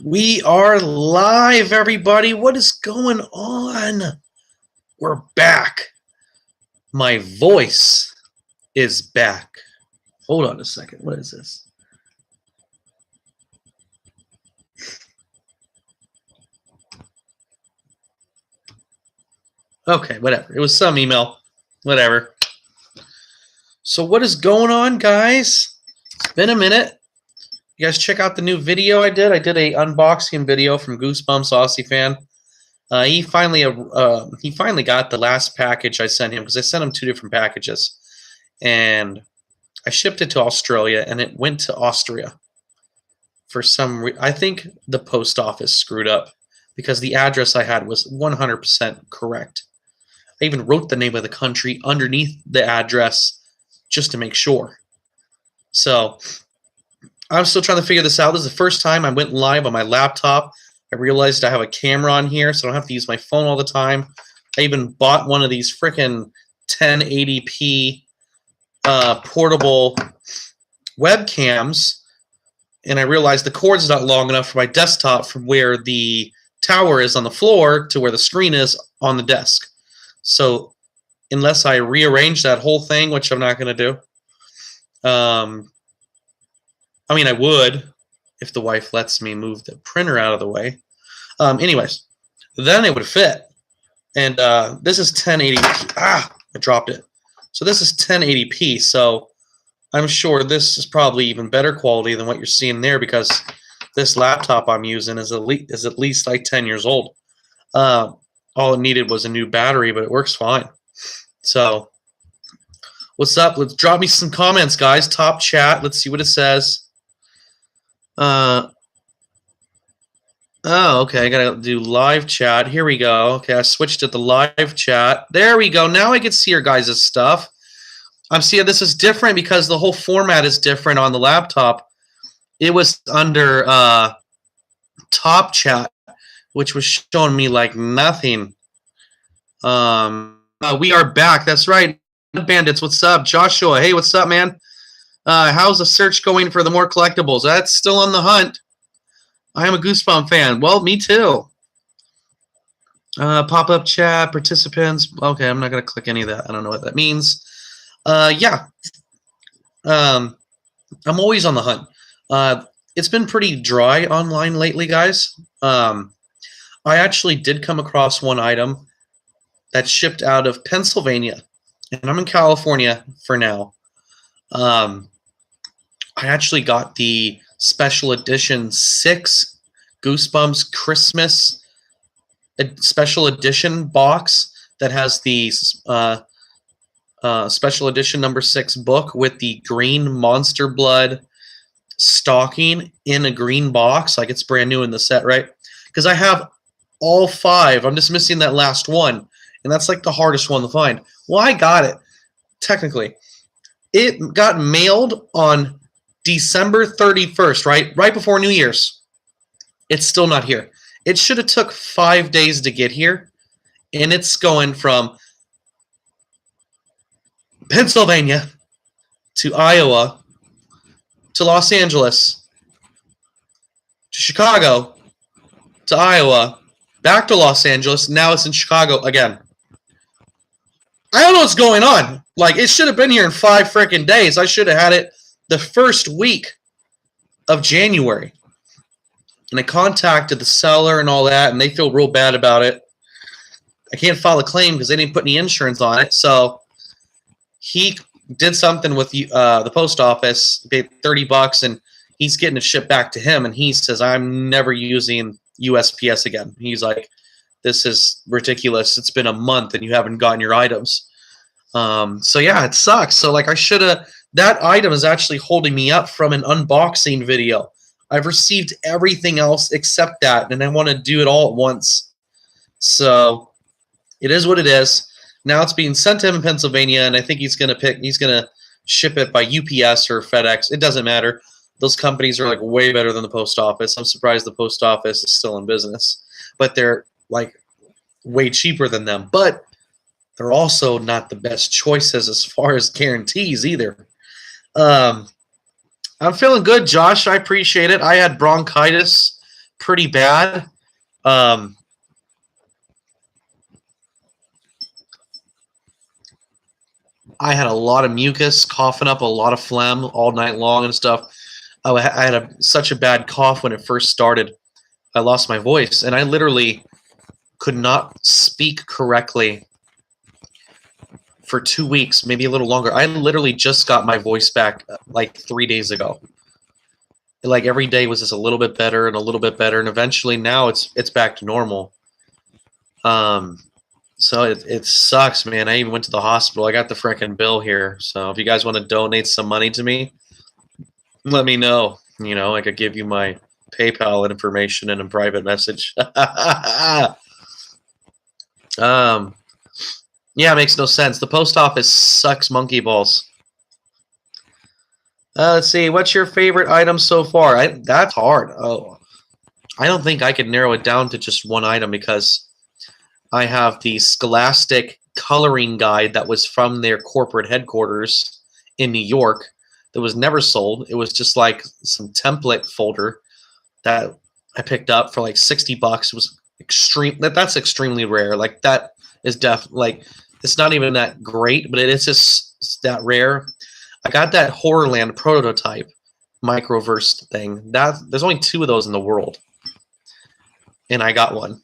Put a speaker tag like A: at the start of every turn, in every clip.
A: We are live, everybody. What is going on? We're back. My voice is back. Hold on a second. What is this? Okay, whatever. It was some email. Whatever. So what is going on, guys? It's been a minute. You guys check out the new video I did. I did a unboxing video from Goosebumps Aussie fan. He finally got the last package I sent him because I sent him 2 different packages, and I shipped it to Australia and it went to Austria. For some reason, I think the post office screwed up because the address I had was 100% correct. I even wrote the name of the country underneath the address just to make sure. So I'm still trying to figure this out. This is the first time I went live on my laptop. I realized I have a camera on here, so I don't have to use my phone all the time. I even bought one of these freaking 1080p portable webcams, and I realized the cord's not long enough for my desktop from where the tower is on the floor to where the screen is on the desk. So unless I rearrange that whole thing, which I'm not going to do, I mean, I would if the wife lets me move the printer out of the way. Anyways, then it would fit. And this is 1080p. I dropped it. So this is 1080p. So I'm sure this is probably even better quality than what you're seeing there because this laptop I'm using is at least like 10 years old. All it needed was a new battery, but it works fine. So what's up? Let's drop me some comments, guys. Top chat. Let's see what it says. Oh, okay. I gotta do live chat. Here we go. Okay, I switched to the live chat. There we go. Now I can see your guys' stuff. I'm seeing this is different because the whole format is different on the laptop. It was under top chat, which was showing me like nothing. We are back. That's right. Bandits, what's up? Joshua, hey, what's up, man? How's the search going for the more collectibles? That's still on the hunt. I am a Goosebump fan. Well, me too. Pop-up chat, participants. Okay, I'm not going to click any of that. I don't know what that means. Yeah. I'm always on the hunt. It's been pretty dry online lately, guys. I actually did come across one item that shipped out of Pennsylvania, and I'm in California for now. I actually got the special edition 6 Goosebumps Christmas special edition box that has the special edition number 6 book with the green Monster Blood stocking in a green box. Like it's brand new in the set, right? Because I have all 5. I'm just missing that last one, and that's like the hardest one to find. Well, I got it. Technically, it got mailed on December 31st, right before New Year's. It's still not here. It should have took 5 days to get here, and it's going from Pennsylvania to Iowa to Los Angeles to Chicago to Iowa back to Los Angeles. Now it's in Chicago again. I don't know what's going on. Like, it should have been here in 5 freaking days. I should have had it the first week of January. And I contacted the seller and all that, and they feel real bad about it. I can't file a claim because they didn't put any insurance on it. So he did something with the post office, paid $30, and he's getting it shipped back to him. And he says, I'm never using USPS again. He's like, this is ridiculous. It's been a month and you haven't gotten your items. So yeah, it sucks. So like I should have, that item is actually holding me up from an unboxing video. I've received everything else except that, and I want to do it all at once. So it is what it is. Now it's being sent to him in Pennsylvania, and I think he's gonna ship it by UPS or FedEx. It doesn't matter. Those companies are like way better than the post office. I'm surprised the post office is still in business, but they're like way cheaper than them. But they're also not the best choices as far as guarantees either. I'm feeling good, Josh. I appreciate it. I had bronchitis pretty bad. I had a lot of mucus, coughing up a lot of phlegm all night long and stuff. I had such a bad cough when it first started. I lost my voice, and I literally could not speak correctly for 2 weeks, maybe a little longer. I literally just got my voice back like 3 days ago. Like every day was just a little bit better and a little bit better, and eventually now it's back to normal. So it sucks, man. I even went to the hospital. I got the frickin' bill here. So if you guys want to donate some money to me, let me know. You know, I could give you my PayPal information in a private message. Yeah, it makes no sense. The post office sucks monkey balls. Let's see. What's your favorite item so far? That's hard. Oh, I don't think I could narrow it down to just one item because I have the Scholastic coloring guide that was from their corporate headquarters in New York that was never sold. It was just like some template folder that I picked up for like $60. It was extreme. That's extremely rare. Like that is like it's not even that great, but it is just that rare. I got that Horrorland prototype microverse thing. There's only 2 of those in the world, and I got one.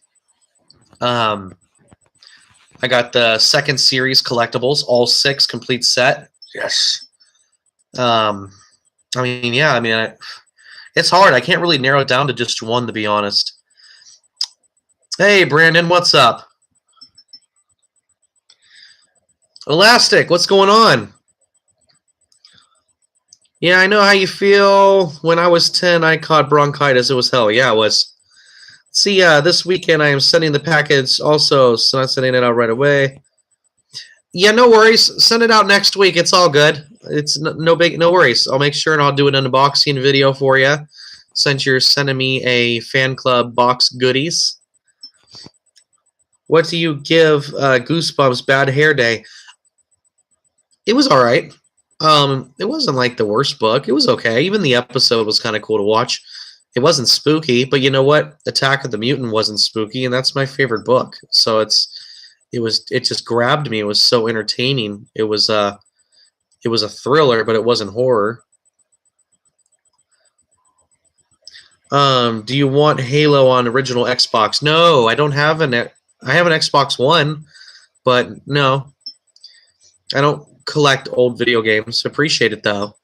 A: I got the second series collectibles, all 6 complete set. Yes. I mean, yeah. I mean, it's hard. I can't really narrow it down to just one, to be honest. Hey, Brandon, what's up? Elastic, what's going on? Yeah, I know how you feel. When I was 10, I caught bronchitis. It was hell. Yeah, it was. See, this weekend I am sending the package also, so I'm sending it out right away. Yeah, no worries. Send it out next week. It's all good. It's no worries. I'll make sure and I'll do an unboxing video for you since you're sending me a fan club box goodies. What do you give Goosebumps Bad Hair Day? It was all right. It wasn't like the worst book. It was okay. Even the episode was kind of cool to watch. It wasn't spooky, but you know what? Attack of the Mutant wasn't spooky, and that's my favorite book. So it just grabbed me. It was so entertaining. It was a thriller, but it wasn't horror. Do you want Halo on original Xbox? No, I don't have I have an Xbox One, but no. I don't collect old video games. Appreciate it though.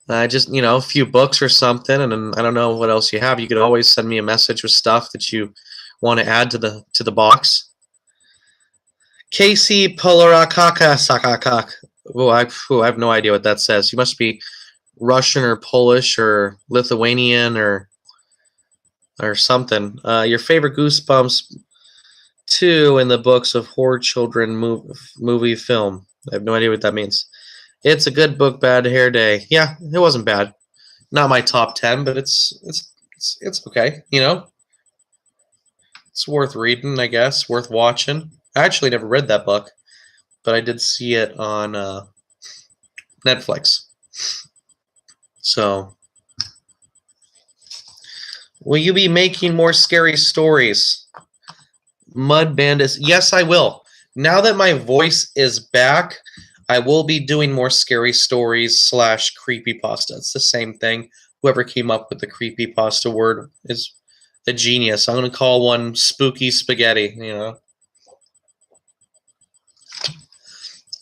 A: Just, you know, a few books or something, and then I don't know what else you have. You could always send me a message with stuff that you want to add to the box. Casey Polarakaka Sakakak. Oh, I have no idea what that says. You must be Russian or Polish or Lithuanian or something. Your favorite Goosebumps 2 in the books of horror children movie film. I have no idea what that means. It's a good book, Bad Hair Day. Yeah, it wasn't bad. Not my top 10, but it's okay. You know, it's worth reading, I guess. Worth watching. I actually never read that book, but I did see it on Netflix. So, will you be making more scary stories? Mud Bandits. Yes, I will. Now that my voice is back, I will be doing more scary stories / creepypasta. It's the same thing. Whoever came up with the creepypasta word is a genius. I'm going to call one Spooky Spaghetti, you know.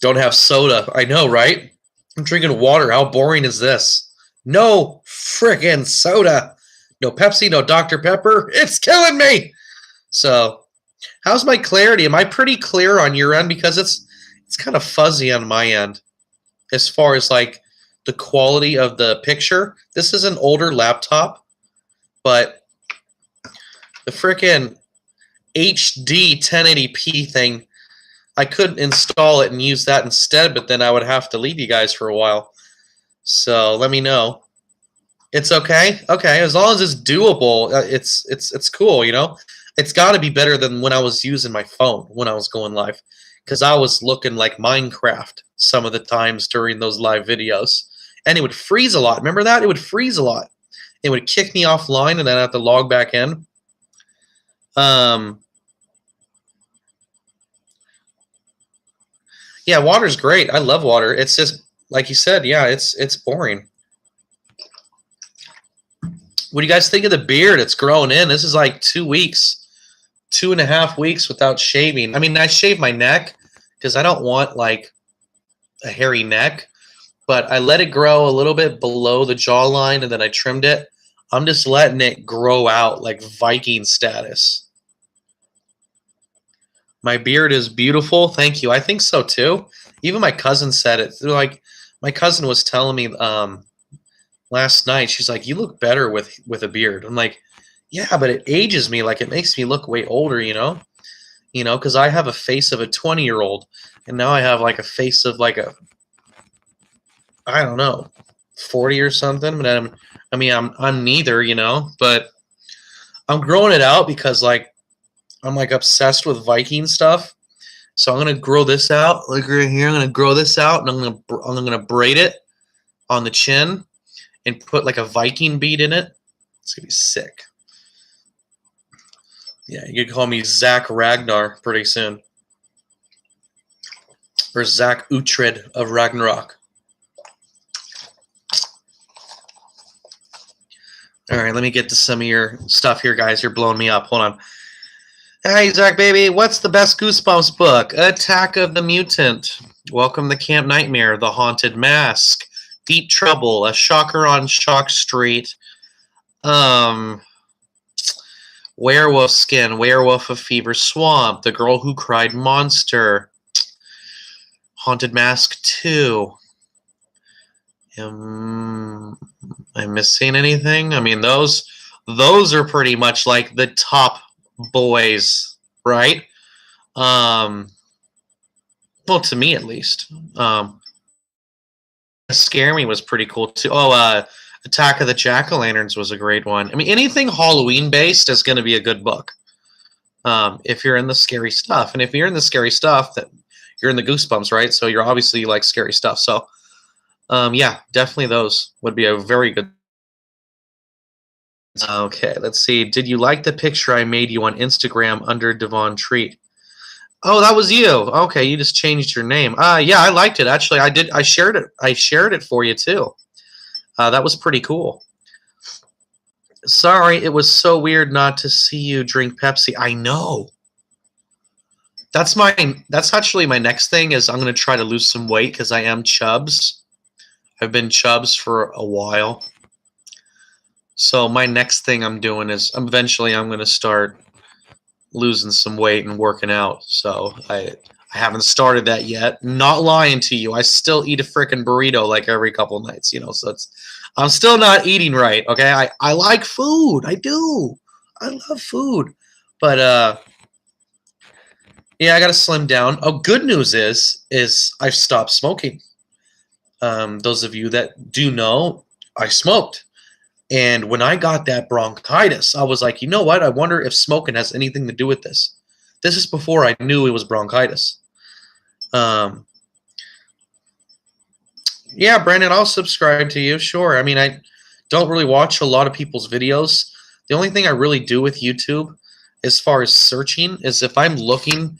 A: Don't have soda. I know, right? I'm drinking water. How boring is this? No frickin' soda. No Pepsi, no Dr. Pepper. It's killing me. So, how's my clarity? Am I pretty clear on your end? Because it's kind of fuzzy on my end as far as like the quality of the picture. This is an older laptop, but the frickin' HD 1080p thing, I could install it and use that instead, but then I would have to leave you guys for a while. So let me know. It's okay? Okay, as long as it's doable, it's cool, you know? It's got to be better than when I was using my phone when I was going live, because I was looking like Minecraft some of the times during those live videos. and it would freeze a lot. Remember that? It would freeze a lot. It would kick me offline, and then I have to log back in. Yeah, water's great. I love water. It's just like you said. Yeah, it's boring. What do you guys think of the beard? It's growing in. This is like 2 weeks, 2.5 weeks without shaving. I mean, I shave my neck because I don't want like a hairy neck, but I let it grow a little bit below the jawline, and then I trimmed it. I'm just letting it grow out like Viking status. My beard is beautiful. Thank you. I think so too. Even my cousin said it. They're like, my cousin was telling me last night, she's like, you look better with a beard. I'm like, yeah, but it ages me. Like, it makes me look way older, you know, because I have a face of a 20-year-old, and now I have like a face of like I don't know, 40 or something. But I'm neither, you know, but I'm growing it out because like I'm like obsessed with Viking stuff. So I'm gonna grow this out, like right here. I'm gonna grow this out, and I'm gonna braid it on the chin and put like a Viking bead in it. It's gonna be sick. Yeah, you can call me Zach Ragnar pretty soon, or Zach Uhtred of Ragnarok. All right, let me get to some of your stuff here, guys. You're blowing me up. Hold on. Hey, Zach Baby, what's the best Goosebumps book? Attack of the Mutant, Welcome to Camp Nightmare, The Haunted Mask, Deep Trouble, A Shocker on Shock Street, Werewolf Skin, Werewolf of Fever Swamp, The Girl Who Cried Monster, Haunted Mask 2. Am I missing anything? I mean, those are pretty much like the top boys, right? Well, to me at least. Scare Me was pretty cool too. Oh, Attack of the Jack-O-Lanterns was a great one. I mean, anything Halloween based is going to be a good book. If you're in the scary stuff, and if you're in the scary stuff, that you're in the Goosebumps, right? So you're obviously like scary stuff. So, yeah, definitely those would be a very good. Okay, let's see. Did you like the picture I made you on Instagram under Devon Treat? Oh, that was you. Okay, you just changed your name. Yeah, I liked it actually. I did. I shared it. I shared it for you too. That was pretty cool. Sorry, it was so weird not to see you drink Pepsi. I know. That's actually my next thing is I'm going to try to lose some weight because I am chubs. I've been chubs for a while. So my next thing I'm doing is eventually I'm going to start losing some weight and working out. So I haven't started that yet. Not lying to you. I still eat a freaking burrito like every couple nights, you know. So I'm still not eating right, okay? I like food. I do. I love food. But yeah, I got to slim down. Oh, good news is I've stopped smoking. Those of you that do know, I smoked. And when I got that bronchitis, I was like, you know what? I wonder if smoking has anything to do with this. This is before I knew it was bronchitis. Yeah, Brandon, I'll subscribe to you. Sure. I mean, I don't really watch a lot of people's videos. The only thing I really do with YouTube as far as searching is if I'm looking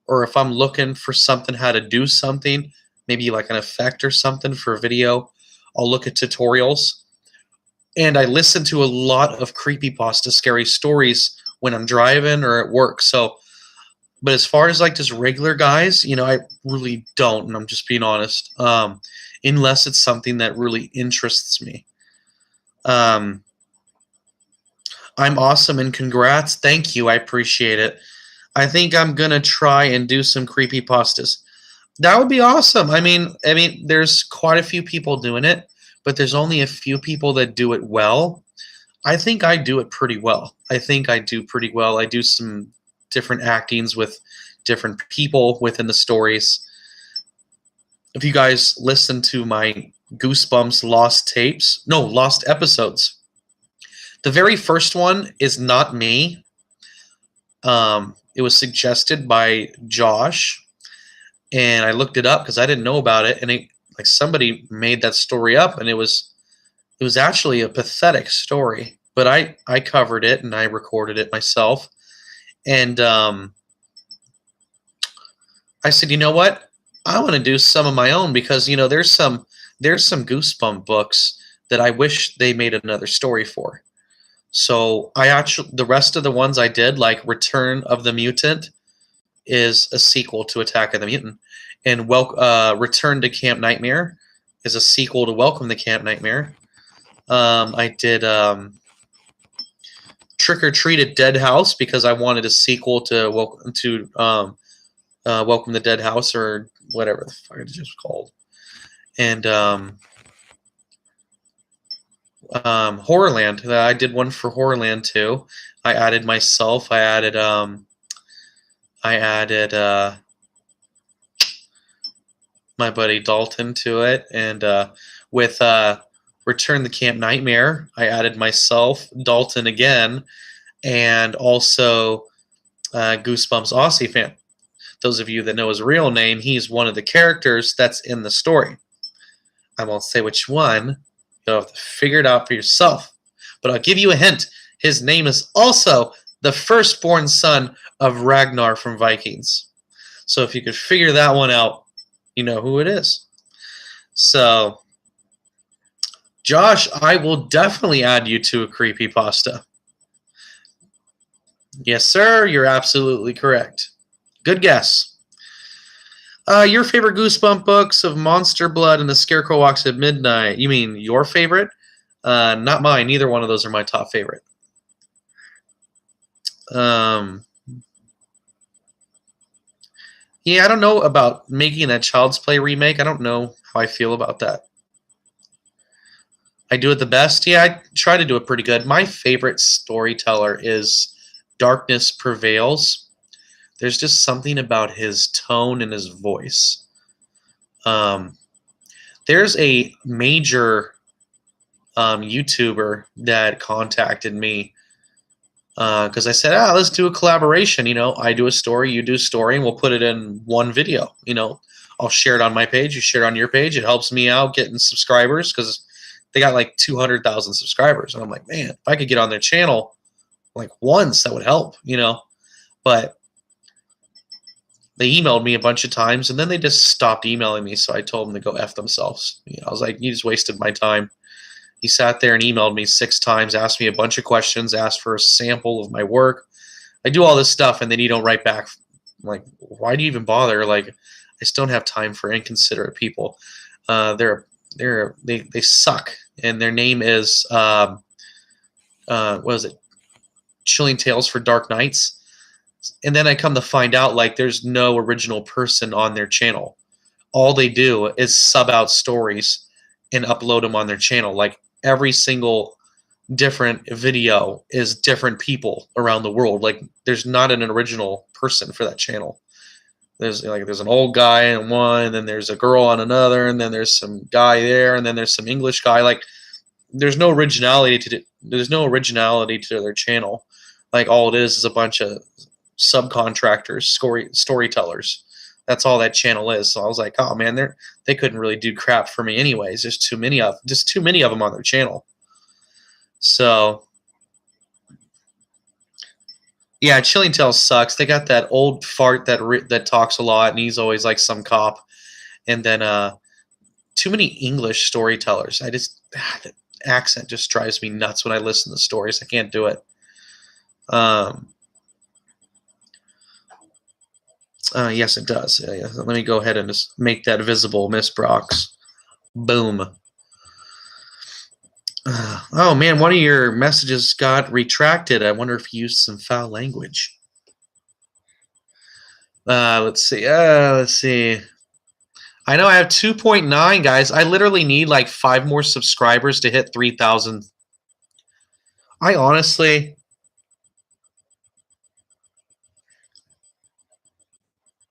A: or if I'm looking for something, how to do something, maybe like an effect or something for a video, I'll look at tutorials. And I listen to a lot of creepypasta scary stories when I'm driving or at work. So, but as far as like just regular guys, you know, I really don't, and I'm just being honest, unless it's something that really interests me. I'm awesome, and congrats. Thank you. I appreciate it. I think I'm going to try and do some creepypastas. That would be awesome. I mean, there's quite a few people doing it, but there's only a few people that do it well. I think I do it pretty well. I think I do pretty well. I do some different actings with different people within the stories. If you guys listen to my Goosebumps lost episodes, the very first one is not me. It was suggested by Josh, and I looked it up because I didn't know about it, and like somebody made that story up, and it was actually a pathetic story. But I covered it and I recorded it myself, and I said, you know what? I want to do some of my own because there's some Goosebump books that I wish they made another story for. So the rest of the ones I did, like Return of the Mutant, is a sequel to Attack of the Mutant, and Return to Camp Nightmare is a sequel to Welcome to Camp Nightmare. I did Trick or Treat at Dead House because I wanted a sequel to Welcome to Dead House, or whatever the fuck it's just called. And Horrorland, I did one for Horrorland too. I added myself. I added my buddy Dalton to it, and with Return to Camp Nightmare, I added myself, Dalton again, and also Goosebumps Aussie fan. Those of you that know his real name, he's one of the characters that's in the story. I won't say which one. You'll have to figure it out for yourself. But I'll give you a hint. His name is also the firstborn son of Ragnar from Vikings. So if you could figure that one out, you know who it is. So, Josh, I will definitely add you to a creepypasta. Yes, sir. You're absolutely correct. Good guess. Your favorite Goosebump books of Monster Blood and The Scarecrow Walks at Midnight. You mean your favorite? Not mine. Neither one of those are my top favorite. Yeah, I don't know about making that Child's Play remake. I don't know how I feel about that. I do it the best. Yeah, I try to do it pretty good. My favorite storyteller is Darkness Prevails. There's just something about his tone and his voice. There's a major YouTuber that contacted me because I said, let's do a collaboration. I do a story, you do a story, and we'll put it in one video. I'll share it on my page, you share it on your page. It helps me out getting subscribers because they got like 200,000 subscribers. And I'm like, man, if I could get on their channel like once, that would help, But they emailed me a bunch of times, and then they just stopped emailing me, so I told them to go F themselves. I was like, you just wasted my time. He sat there and emailed me 6 times, asked me a bunch of questions, asked for a sample of my work. I do all this stuff, and then you don't write back. I'm like, why do you even bother? Like, I just don't have time for inconsiderate people. They suck, and their name is what is it? Chilling Tales for Dark Nights. And then I come to find out, like, there's no original person on their channel. All they do is sub out stories and upload them on their channel. Like, every single different video is different people around the world. Like, there's not an original person for that channel. There's an old guy on one, and then there's a girl on another, and then there's some guy there, and then there's some English guy. Like, there's no originality to their channel. Like, all it is a bunch of subcontractors, storytellers. That's all that channel is. So I was like, oh man, they couldn't really do crap for me anyways. There's too many of them on their channel. So yeah, Chilling Tales sucks. They got that old fart that talks a lot, and he's always like some cop. And then too many English storytellers. The accent just drives me nuts when I listen to stories. I can't do it. Yes, it does. Yeah. Let me go ahead and just make that visible, Miss Brox. Boom. Oh, man, one of your messages got retracted. I wonder if you used some foul language. Let's see. I know I have 2.9, guys. I literally need like 5 more subscribers to hit 3,000. I honestly...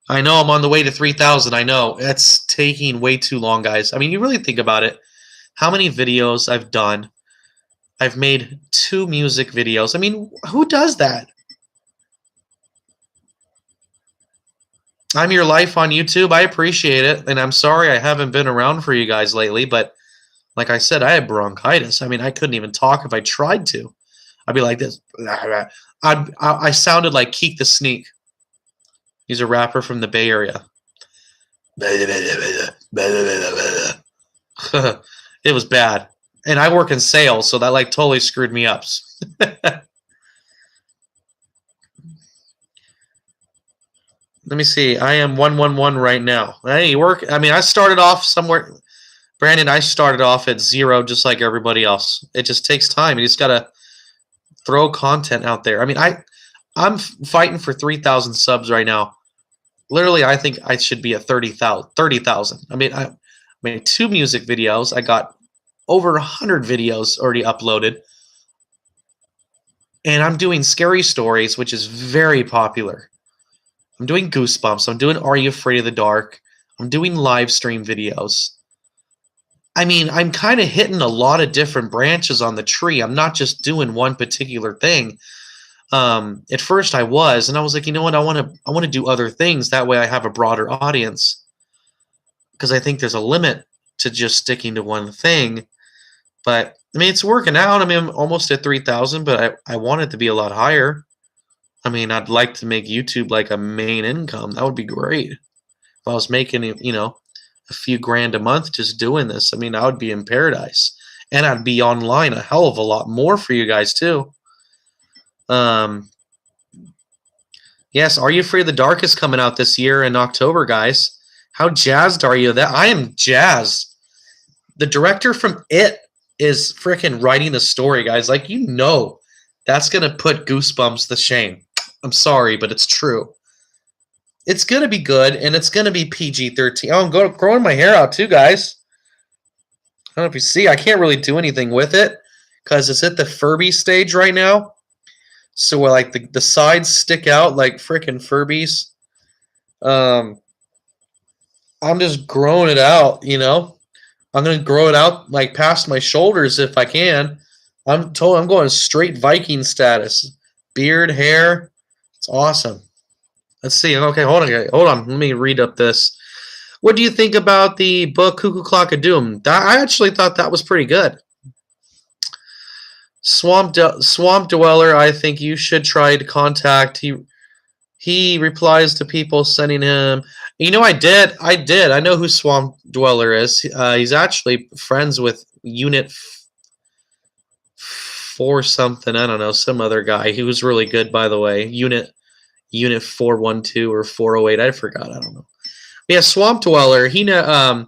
A: I know I'm on the way to 3,000. I know. It's taking way too long, guys. I mean, you really think about it. How many videos I've done. I've made 2 music videos. I mean, who does that? I'm your life on YouTube. I appreciate it, and I'm sorry I haven't been around for you guys lately, but like I said, I had bronchitis. I mean, I couldn't even talk if I tried to. I'd be like this. I sounded like Keek the Sneak. He's a rapper from the Bay Area. It was bad. And I work in sales, so that like totally screwed me up. Let me see. I am 111 right now. Hey, work. I mean, I started off somewhere. Brandon, I started off at 0 just like everybody else. It just takes time. You just got to throw content out there. I mean, I'm fighting for 3,000 subs right now. Literally, I think I should be at 30,000. I mean, I made 2 music videos. I got over 100 videos already uploaded. And I'm doing scary stories, which is very popular. I'm doing Goosebumps. I'm doing Are You Afraid of the Dark? I'm doing live stream videos. I mean, I'm kind of hitting a lot of different branches on the tree. I'm not just doing one particular thing. At first I was, and I was like, you know what? I want to do other things. That way I have a broader audience. Because I think there's a limit to just sticking to one thing. But I mean, it's working out. I mean, I'm almost at 3,000, but I want it to be a lot higher. I mean, I'd like to make YouTube like a main income. That would be great. If I was making, you know, a few grand a month just doing this, I mean, I would be in paradise. And I'd be online a hell of a lot more for you guys too. Yes, Are You Afraid of the Dark is coming out this year in October, guys. How jazzed are you? That I am jazzed. The director from It is freaking writing the story, guys. Like, you know, that's going to put Goosebumps to shame. I'm sorry, but it's true. It's going to be good, and it's going to be PG-13. Oh, I'm growing my hair out too, guys. I don't know if you see. I can't really do anything with it because it's at the Furby stage right now. So where like the sides stick out like freaking Furbies. I'm just growing it out, you know. I'm gonna grow it out like past my shoulders if I can. I'm going straight Viking status. Beard, hair. It's awesome. Let's see. Okay, hold on. Let me read up this. What do you think about the book Cuckoo Clock of Doom? I actually thought that was pretty good. Swamp Dweller, I think you should try to contact. He replies to people sending him. You know, I did. I know who Swamp Dweller is. He's actually friends with Unit 4 something. I don't know, some other guy. He was really good, by the way. Unit 412 or 408. I forgot. I don't know. But yeah, Swamp Dweller. I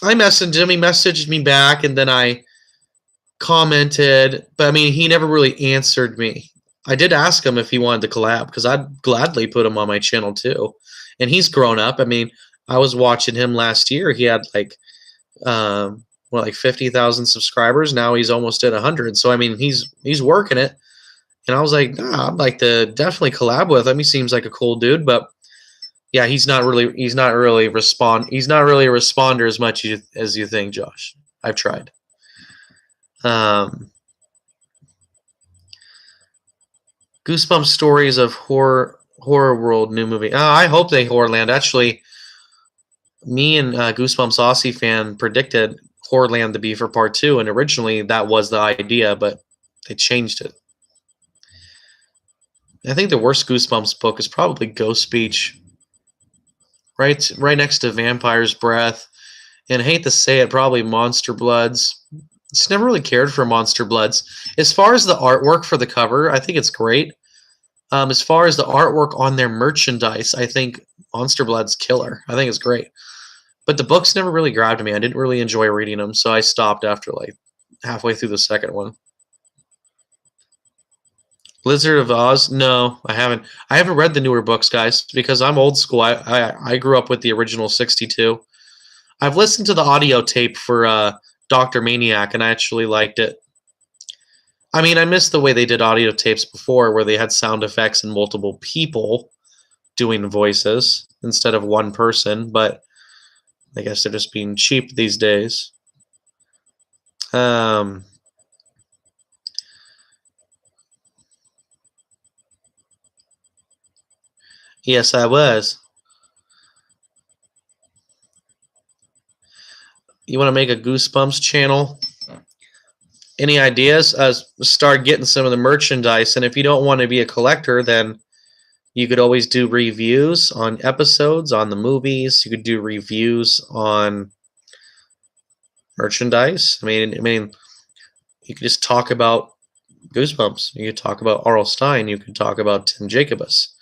A: messaged him. He messaged me back, and then I commented. But I mean, he never really answered me. I did ask him if he wanted to collab because I'd gladly put him on my channel too. And he's grown up. I mean, I was watching him last year. He had like, like 50,000 subscribers. Now he's almost at 100. So I mean, he's working it. And I was like, nah, I'd like to definitely collab with him. He seems like a cool dude, but yeah, he's not really a responder as much as you think, Josh. I've tried. Goosebumps stories of horror world new movie. I hope they Horrorland. Actually, me and Goosebumps Aussie fan predicted Horrorland to be for part 2, and originally that was the idea, but they changed it. I think the worst Goosebumps book is probably Ghost Beach. Right next to Vampire's Breath. And I hate to say it, probably Monster Bloods. Just never really cared for Monster Bloods. As far as the artwork for the cover, I think it's great. As far as the artwork on their merchandise, I think Monster Blood's killer. I think it's great. But the books never really grabbed me. I didn't really enjoy reading them, so I stopped after like halfway through the second one. Blizzard of Oz? No, I haven't. I haven't read the newer books, guys, because I'm old school. I grew up with the original 62. I've listened to the audio tape for Dr. Maniac, and I actually liked it. I mean, I miss the way they did audio tapes before, where they had sound effects and multiple people doing voices instead of one person, but I guess they're just being cheap these days. Yes, I was. You want to make a Goosebumps channel? Any ideas? Start getting some of the merchandise. And if you don't want to be a collector, then you could always do reviews on episodes, on the movies. You could do reviews on merchandise. I mean, you could just talk about Goosebumps. You could talk about R.L. Stine. You could talk about Tim Jacobus.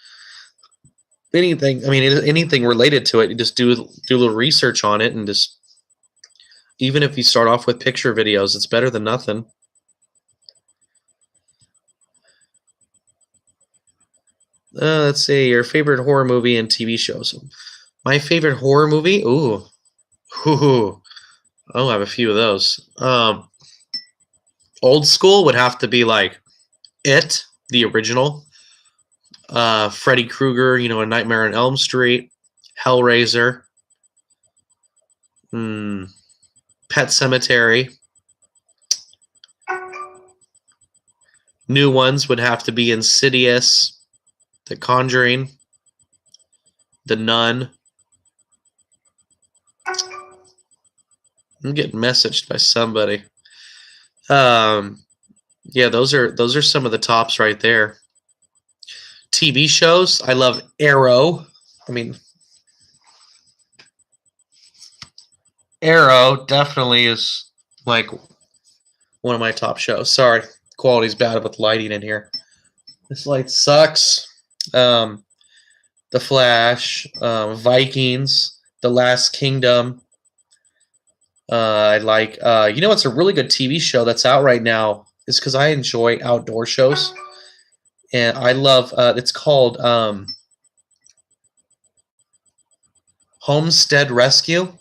A: Anything. I mean, anything related to it. You just do a little research on it, and just, even if you start off with picture videos, it's better than nothing. Let's see, your favorite horror movie and TV shows. My favorite horror movie? Ooh. Oh, I have a few of those. Old school would have to be like It, the original. Freddy Krueger, A Nightmare on Elm Street. Hellraiser. Pet Cemetery. New ones would have to be Insidious. The Conjuring, The Nun. I'm getting messaged by somebody. Yeah, those are some of the tops right there. TV shows, I love Arrow. I mean, Arrow definitely is like one of my top shows. Sorry, quality's bad with lighting in here. This light sucks. The Flash, Vikings, The Last Kingdom. I like, what's a really good TV show that's out right now is because I enjoy outdoor shows. And I love, it's called Homestead Rescue.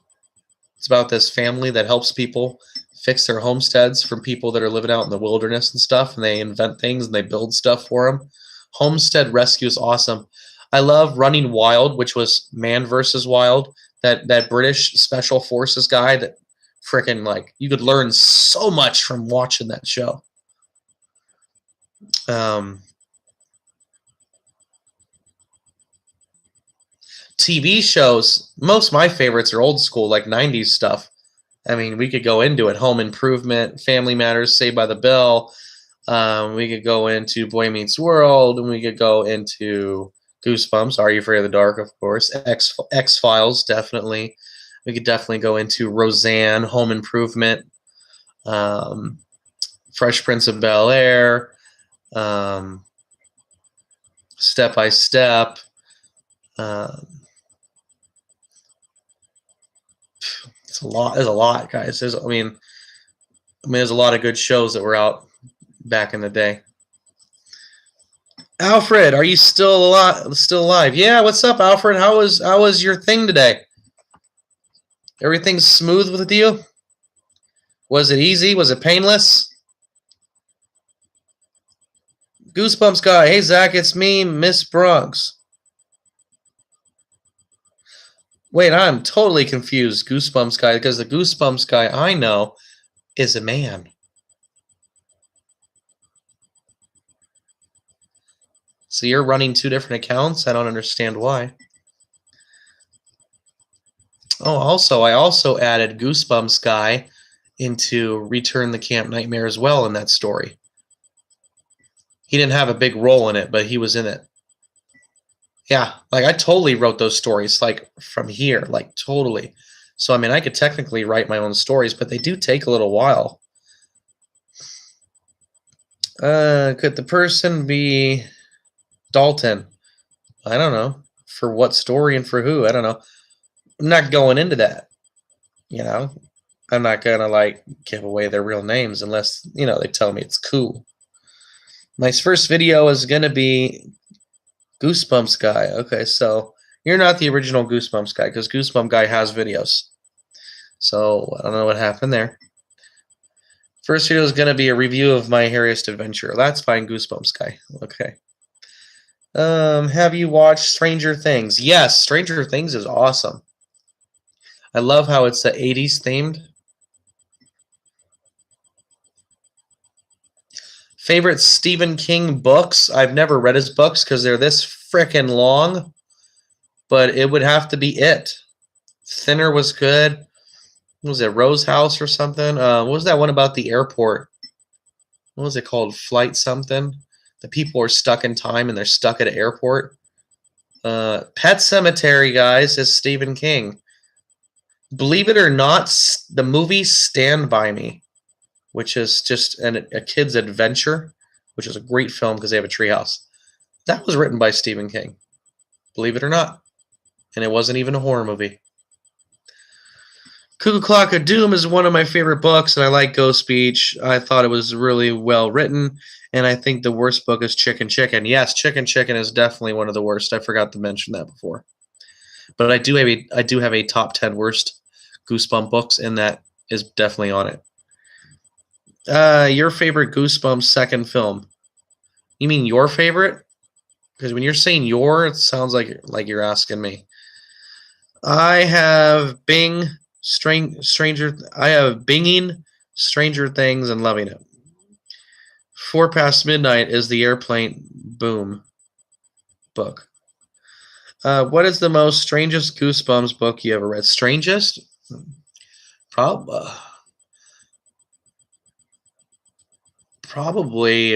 A: It's about this family that helps people fix their homesteads from people that are living out in the wilderness and stuff. And they invent things and they build stuff for them. Homestead Rescue is awesome. I love Running Wild, which was Man vs. Wild. That British Special Forces guy that freaking, like, you could learn so much from watching that show. TV shows, most of my favorites are old school, like 90s stuff. I mean, we could go into it. Home Improvement, Family Matters, Saved by the Bell. We could go into Boy Meets World, and we could go into Goosebumps, Are You Afraid of the Dark, of course. X-Files, definitely. We could definitely go into Roseanne, Home Improvement, Fresh Prince of Bel-Air, Step by Step. It's a lot. There's a lot, guys. There's a lot of good shows that were out back in the day. Alfred, are you still alive? Yeah, what's up, Alfred? How was your thing today? Everything smooth with you? Was it easy? Was it painless? Goosebumps guy. Hey, Zach, it's me, Miss Bronx. Wait, I'm totally confused, Goosebumps guy, because the Goosebumps guy I know is a man. So you're running two different accounts? I don't understand why. Oh, I also added Goosebumps guy into Return the Camp Nightmare as well in that story. He didn't have a big role in it, but he was in it. Yeah, like I totally wrote those stories like from here, like totally. So I mean, I could technically write my own stories, but they do take a little while. Could the person be Dalton? I don't know. For what story and for who? I don't know. I'm not going into that. I'm not gonna like give away their real names unless they tell me it's cool. My first video is gonna be Goosebumps guy. Okay, so you're not the original Goosebumps guy because Goosebumps guy has videos. So I don't know what happened there. First video is gonna be a review of My Hairiest Adventure. That's fine, Goosebumps guy. Okay. Have you watched Stranger Things? Yes, Stranger Things is awesome. I love how it's the 80s themed. Favorite Stephen King books? I've never read his books because they're this frickin' long, but it would have to be It. Thinner was good. What was it, Rose House or something? What was that one about the airport? What was it called? Flight something? The people are stuck in time and they're stuck at an airport. Pet Cemetery, guys, is Stephen King. Believe it or not, the movie Stand By Me, which is just a kid's adventure, which is a great film because they have a treehouse. That was written by Stephen King. Believe it or not. And it wasn't even a horror movie. Cuckoo Clock of Doom is one of my favorite books, and I like Ghost Beach. I thought it was really well written, and I think the worst book is Chicken Chicken. Yes, Chicken Chicken is definitely one of the worst. I forgot to mention that before. But I do have a top 10 worst Goosebump books, and that is definitely on it. Your favorite Goosebumps second film? You mean your favorite? Because when you're saying your, it sounds like you're asking me. I have binging Stranger Things and loving it. 4 Past Midnight is the Airplane Boom book. What is the most strangest Goosebumps book you ever read? Strangest? Probably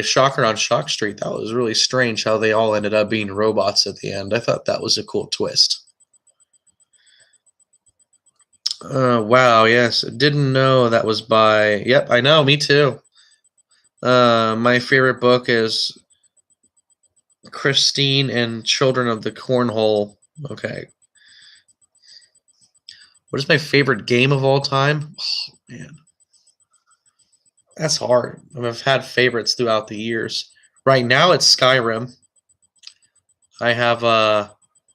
A: Shocker on Shock Street. That was really strange how they all ended up being robots at the end. I thought that was a cool twist. Wow, yes. Didn't know that was by... Yep, I know, me too. My favorite book is Christine and Children of the Cornhole. Okay. What is my favorite game of all time? Oh, man. That's hard. I've had favorites throughout the years. Right now, it's Skyrim. I have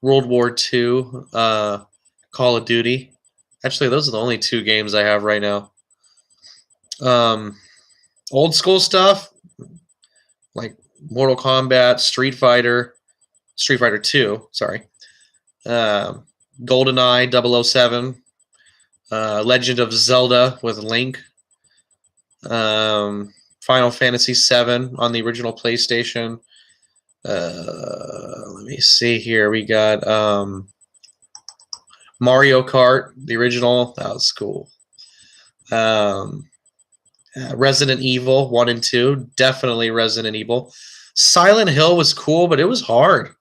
A: World War II, Call of Duty. Actually, those are the only 2 games I have right now. Old school stuff, like Mortal Kombat, Street Fighter 2, sorry. GoldenEye 007, Legend of Zelda with Link, Final Fantasy VII on the original PlayStation. Let me see here. We got Mario Kart, the original. That was cool. Resident Evil 1 and 2. Definitely Resident Evil. Silent Hill was cool, but it was hard.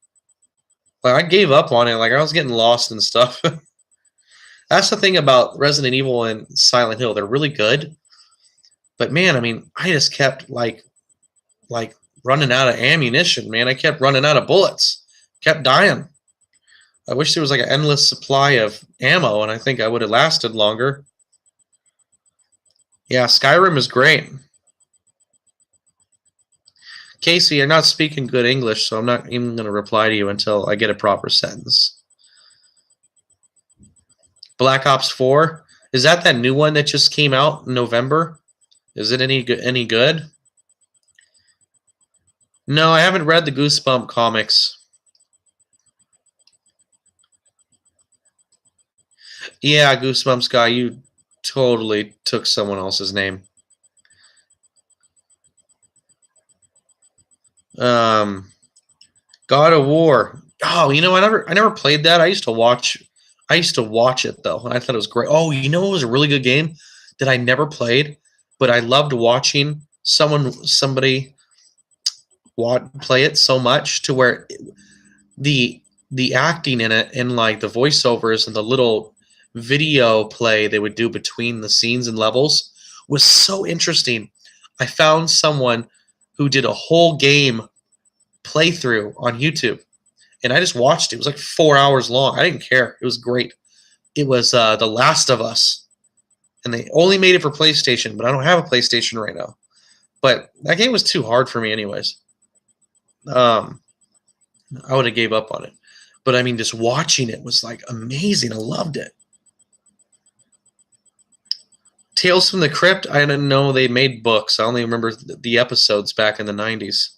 A: Like, I gave up on it. Like, I was getting lost and stuff. That's the thing about Resident Evil and Silent Hill. They're really good. But, man, I mean, I just kept, like running out of ammunition, man. I kept running out of bullets. Kept dying. I wish there was like an endless supply of ammo, and I think I would have lasted longer. Yeah, Skyrim is great. Casey, you're not speaking good English, so I'm not even going to reply to you until I get a proper sentence. Black Ops 4? Is that new one that just came out in November? Is it any good? No, I haven't read the Goosebump comics. Yeah, Goosebumps guy, you totally took someone else's name. God of War. Oh, you know, I never played that. I used to watch it though, and I thought it was great. Oh, you know, it was a really good game that I never played, but I loved watching somebody play it so much to where the acting in it and like the voiceovers and the little video play they would do between the scenes and levels was so interesting. I found someone who did a whole game playthrough on YouTube, and I just watched it. It was like 4 hours long. I didn't care. It was great. It was The Last of Us, and they only made it for PlayStation, but I don't have a PlayStation right now. But that game was too hard for me anyways. I would have gave up on it. But I mean, just watching it was like amazing. I loved it. Tales from the Crypt, I didn't know they made books. I only remember the episodes back in the 90s.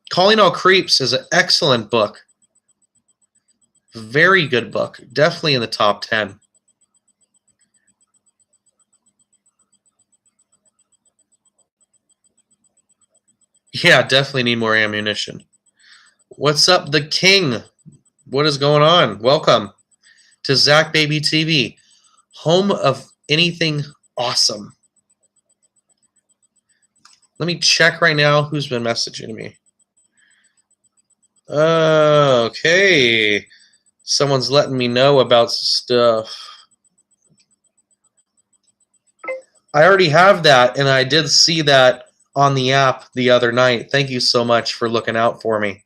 A: Calling All Creeps is an excellent book. Very good book. Definitely in the top 10. Yeah, definitely need more ammunition. What's up, the King? What is going on? Welcome to ZakBabyTV. Home of anything awesome. Let me check right now who's been messaging me. Okay. Someone's letting me know about stuff. I already have that, and I did see that on the app the other night. Thank you so much for looking out for me.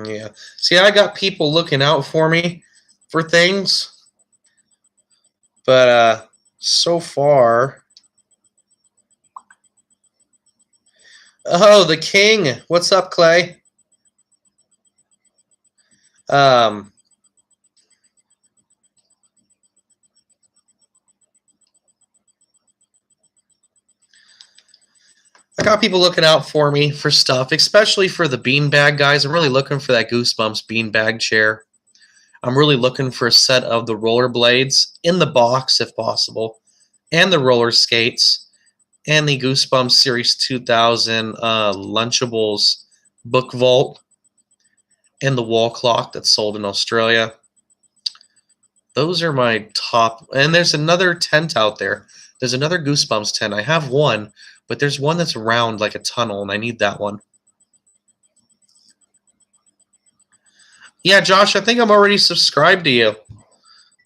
A: Yeah. See, I got people looking out for me for things, but so far. Oh, the king. What's up, Clay? Um, I got people looking out for me for stuff, especially for the beanbag guys. I'm really looking for that Goosebumps beanbag chair. I'm really looking for a set of the rollerblades in the box, if possible, and the roller skates, and the Goosebumps Series 2000 Lunchables book vault, and the wall clock that's sold in Australia. Those are my top. And there's another tent out there. There's another Goosebumps tent. I have one, but there's one that's round like a tunnel, and I need that one. Yeah, Josh, I think I'm already subscribed to you.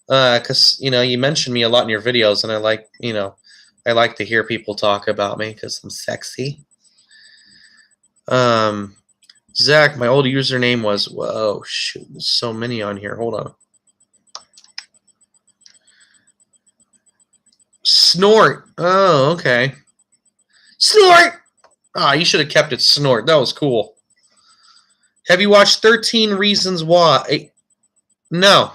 A: Because, you mentioned me a lot in your videos, and I like to hear people talk about me because I'm sexy. Zach, my old username was, whoa, shoot, there's so many on here. Hold on. Snort. Oh, okay. Snort! Ah, you should have kept it Snort. That was cool. Have you watched 13 Reasons Why? No.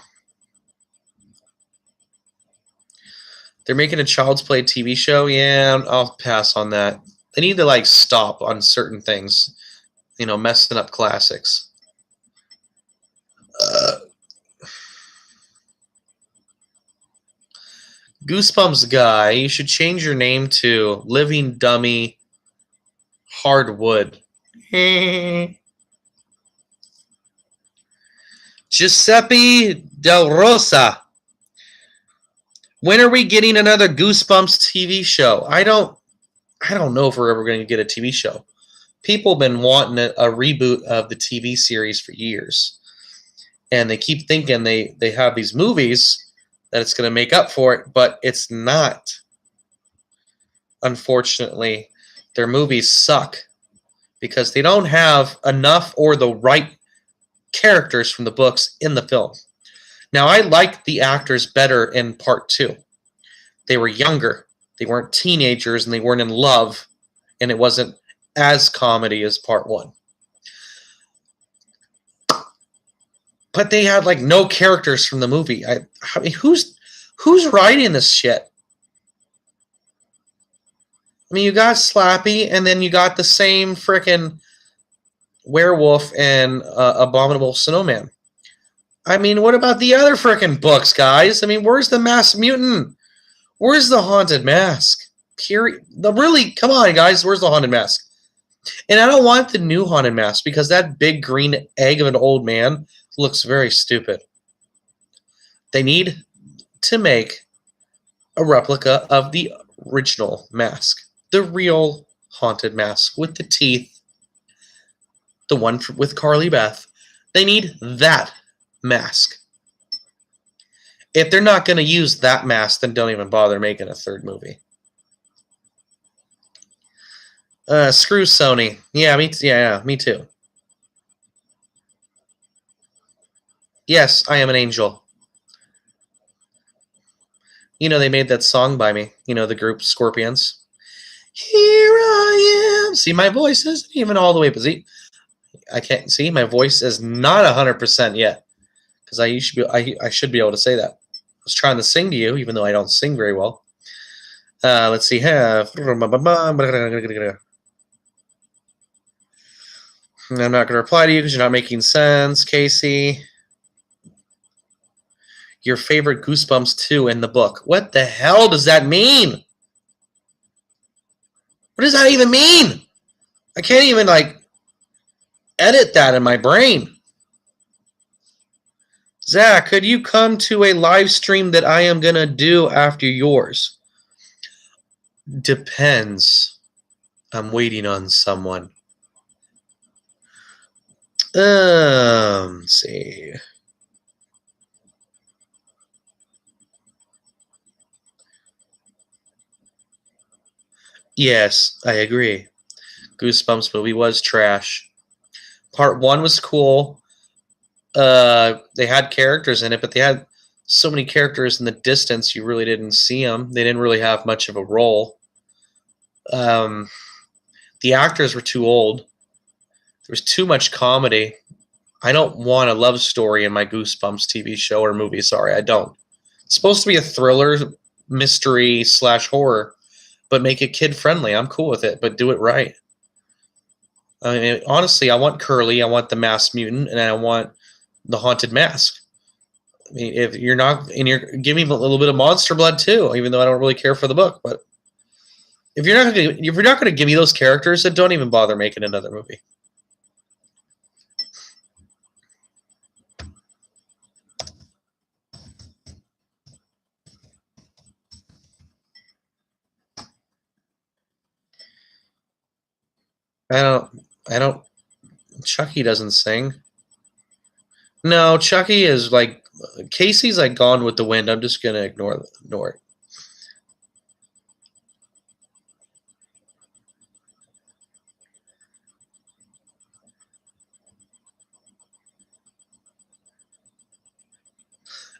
A: They're making a Child's Play TV show? Yeah, I'll pass on that. They need to, stop on certain things. Messing up classics. Goosebumps guy, you should change your name to Living Dummy Hardwood. Giuseppe Del Rosa. When are we getting another Goosebumps TV show? I don't know if we're ever going to get a TV show. People have been wanting a reboot of the TV series for years. And they keep thinking they have these movies that it's going to make up for it, but it's not. Unfortunately, their movies suck because they don't have enough or the right characters from the books in the film. Now, I liked the actors better in part 2. They were younger. They weren't teenagers, and they weren't in love, and it wasn't as comedy as part 1. But they had no characters from the movie. I mean, who's writing this shit? I mean, you got Slappy, and then you got the same frickin' werewolf and Abominable Snowman. I mean, what about the other frickin' books, guys? I mean, where's the Masked Mutant? Where's the Haunted Mask? Really, come on, guys. Where's the Haunted Mask? And I don't want the new Haunted Mask because that big green egg of an old man looks very stupid. They need to make a replica of the original mask. The real Haunted Mask with the teeth. The one with Carly Beth. They need that mask. If they're not going to use that mask, then don't even bother making a third movie. Screw Sony. Yeah, me too. Yes, I am an angel. They made that song by me. The group Scorpions. Here I am. See, my voice isn't even all the way. But see, I can't see. My voice is not 100% yet. Because I should be able to say that. I was trying to sing to you, even though I don't sing very well. Let's see. And I'm not going to reply to you because you're not making sense, Casey. Your favorite Goosebumps 2 in the book. What the hell does that mean? What does that even mean? I can't even, like, edit that in my brain. Zach, could you come to a live stream that I am going to do after yours? Depends. I'm waiting on someone. Let's see. Yes, I agree. Goosebumps movie was trash. Part 1 was cool. They had characters in it, but they had so many characters in the distance you really didn't see them. They didn't really have much of a role. The actors were too old. There was too much comedy. I don't want a love story in my Goosebumps TV show or movie. Sorry, I don't. It's supposed to be a thriller, mystery / horror, but make it kid friendly. I'm cool with it, but do it right. I mean, honestly, I want Curly, I want the masked mutant, and I want the haunted mask. I mean, if you're not, and you're give me a little bit of monster blood too, even though I don't really care for the book. But if you're not going to give me those characters, then don't even bother making another movie. I don't. Chucky doesn't sing. No, Chucky is like Casey's like Gone with the Wind. I'm just gonna ignore it.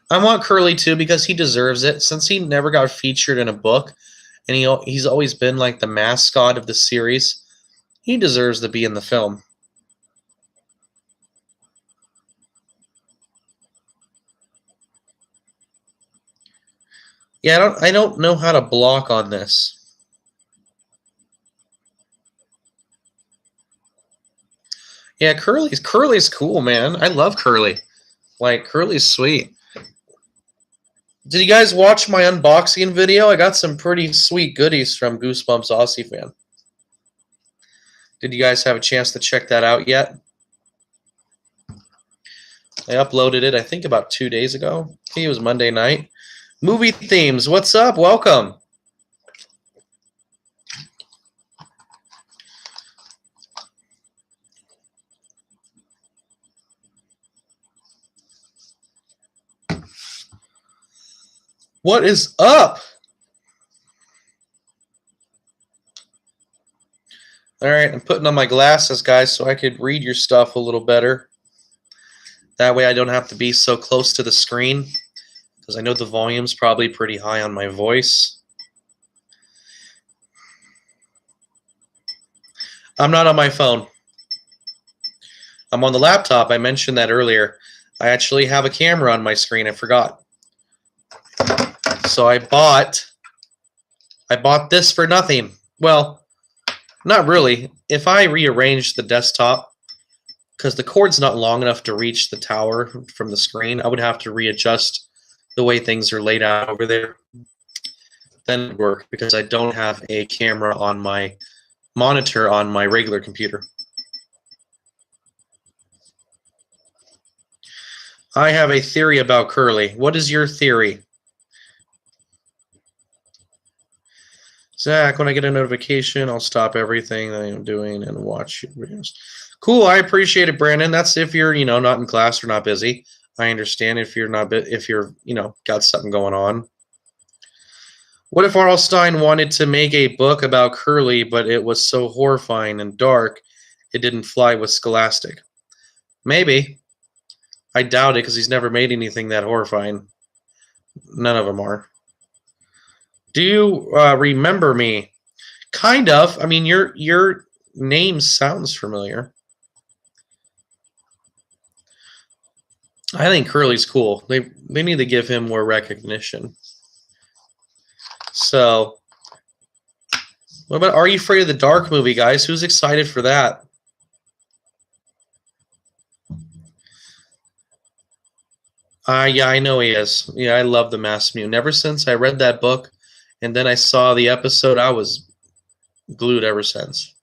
A: I want Curly too because he deserves it. Since he never got featured in a book, and he's always been like the mascot of the series, he deserves to be in the film. Yeah, I don't know how to block on this. Yeah, Curly's cool, man. I love Curly. Like Curly's sweet. Did you guys watch my unboxing video? I got some pretty sweet goodies from Goosebumps Aussie Fan. Did you guys have a chance to check that out yet? I uploaded it, I think, about 2 days ago. I think it was Monday night. Movie themes. What's up? Welcome. What is up? All right, I'm putting on my glasses, guys, so I could read your stuff a little better. That way I don't have to be so close to the screen, because I know the volume's probably pretty high on my voice. I'm not on my phone. I'm on the laptop. I mentioned that earlier. I actually have a camera on my screen. I forgot. So I bought this for nothing. Well, not really. If I rearrange the desktop, because the cord's not long enough to reach the tower from the screen, I would have to readjust the way things are laid out over there. Then it would work, because I don't have a camera on my monitor on my regular computer. I have a theory about Curly. What is your theory? Zach, when I get a notification, I'll stop everything that I'm doing and watch your videos. Cool, I appreciate it, Brandon. That's if you're, not in class or not busy. I understand if you're got something going on. What if R.L. Stine wanted to make a book about Curly, but it was so horrifying and dark, it didn't fly with Scholastic? Maybe. I doubt it, because he's never made anything that horrifying. None of them are. Do you remember me? Kind of. I mean, your name sounds familiar. I think Curly's cool. They need to give him more recognition. So, what about Are You Afraid of the Dark movie, guys? Who's excited for that? Yeah, I know he is. Yeah, I love The Masked Mutant. Ever since I read that book and then I saw the episode, I was glued ever since.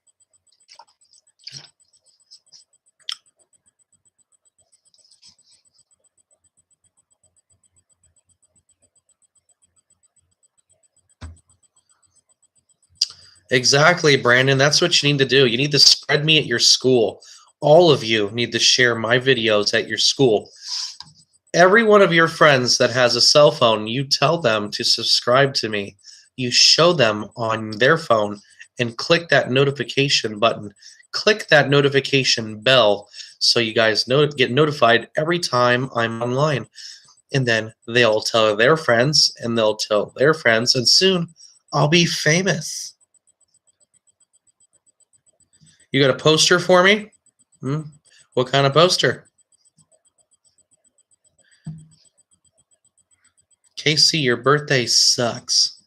A: Exactly, Brandon. That's what you need to do. You need to spread me at your school. All of you need to share my videos at your school. Every one of your friends that has a cell phone, you tell them to subscribe to me. You show them on their phone and click that notification button. Click that notification bell so you guys get notified every time I'm online. And then they'll tell their friends, and they'll tell their friends, and soon I'll be famous. You got a poster for me? What kind of poster? Casey, your birthday sucks.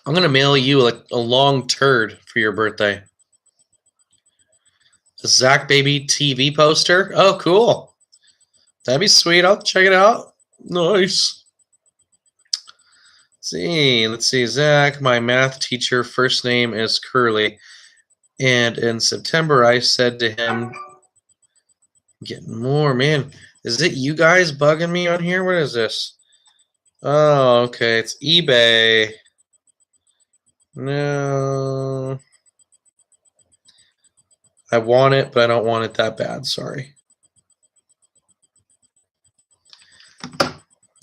A: I'm going to mail you a long turd for your birthday. A ZakBabyTV poster? Oh, cool. That'd be sweet. I'll check it out. Nice. Let's see. Zach, my math teacher, first name is Curly. And in September, I said to him, getting more, man. Is it you guys bugging me on here? What is this? Oh, okay. It's eBay. No. I want it, but I don't want it that bad. Sorry.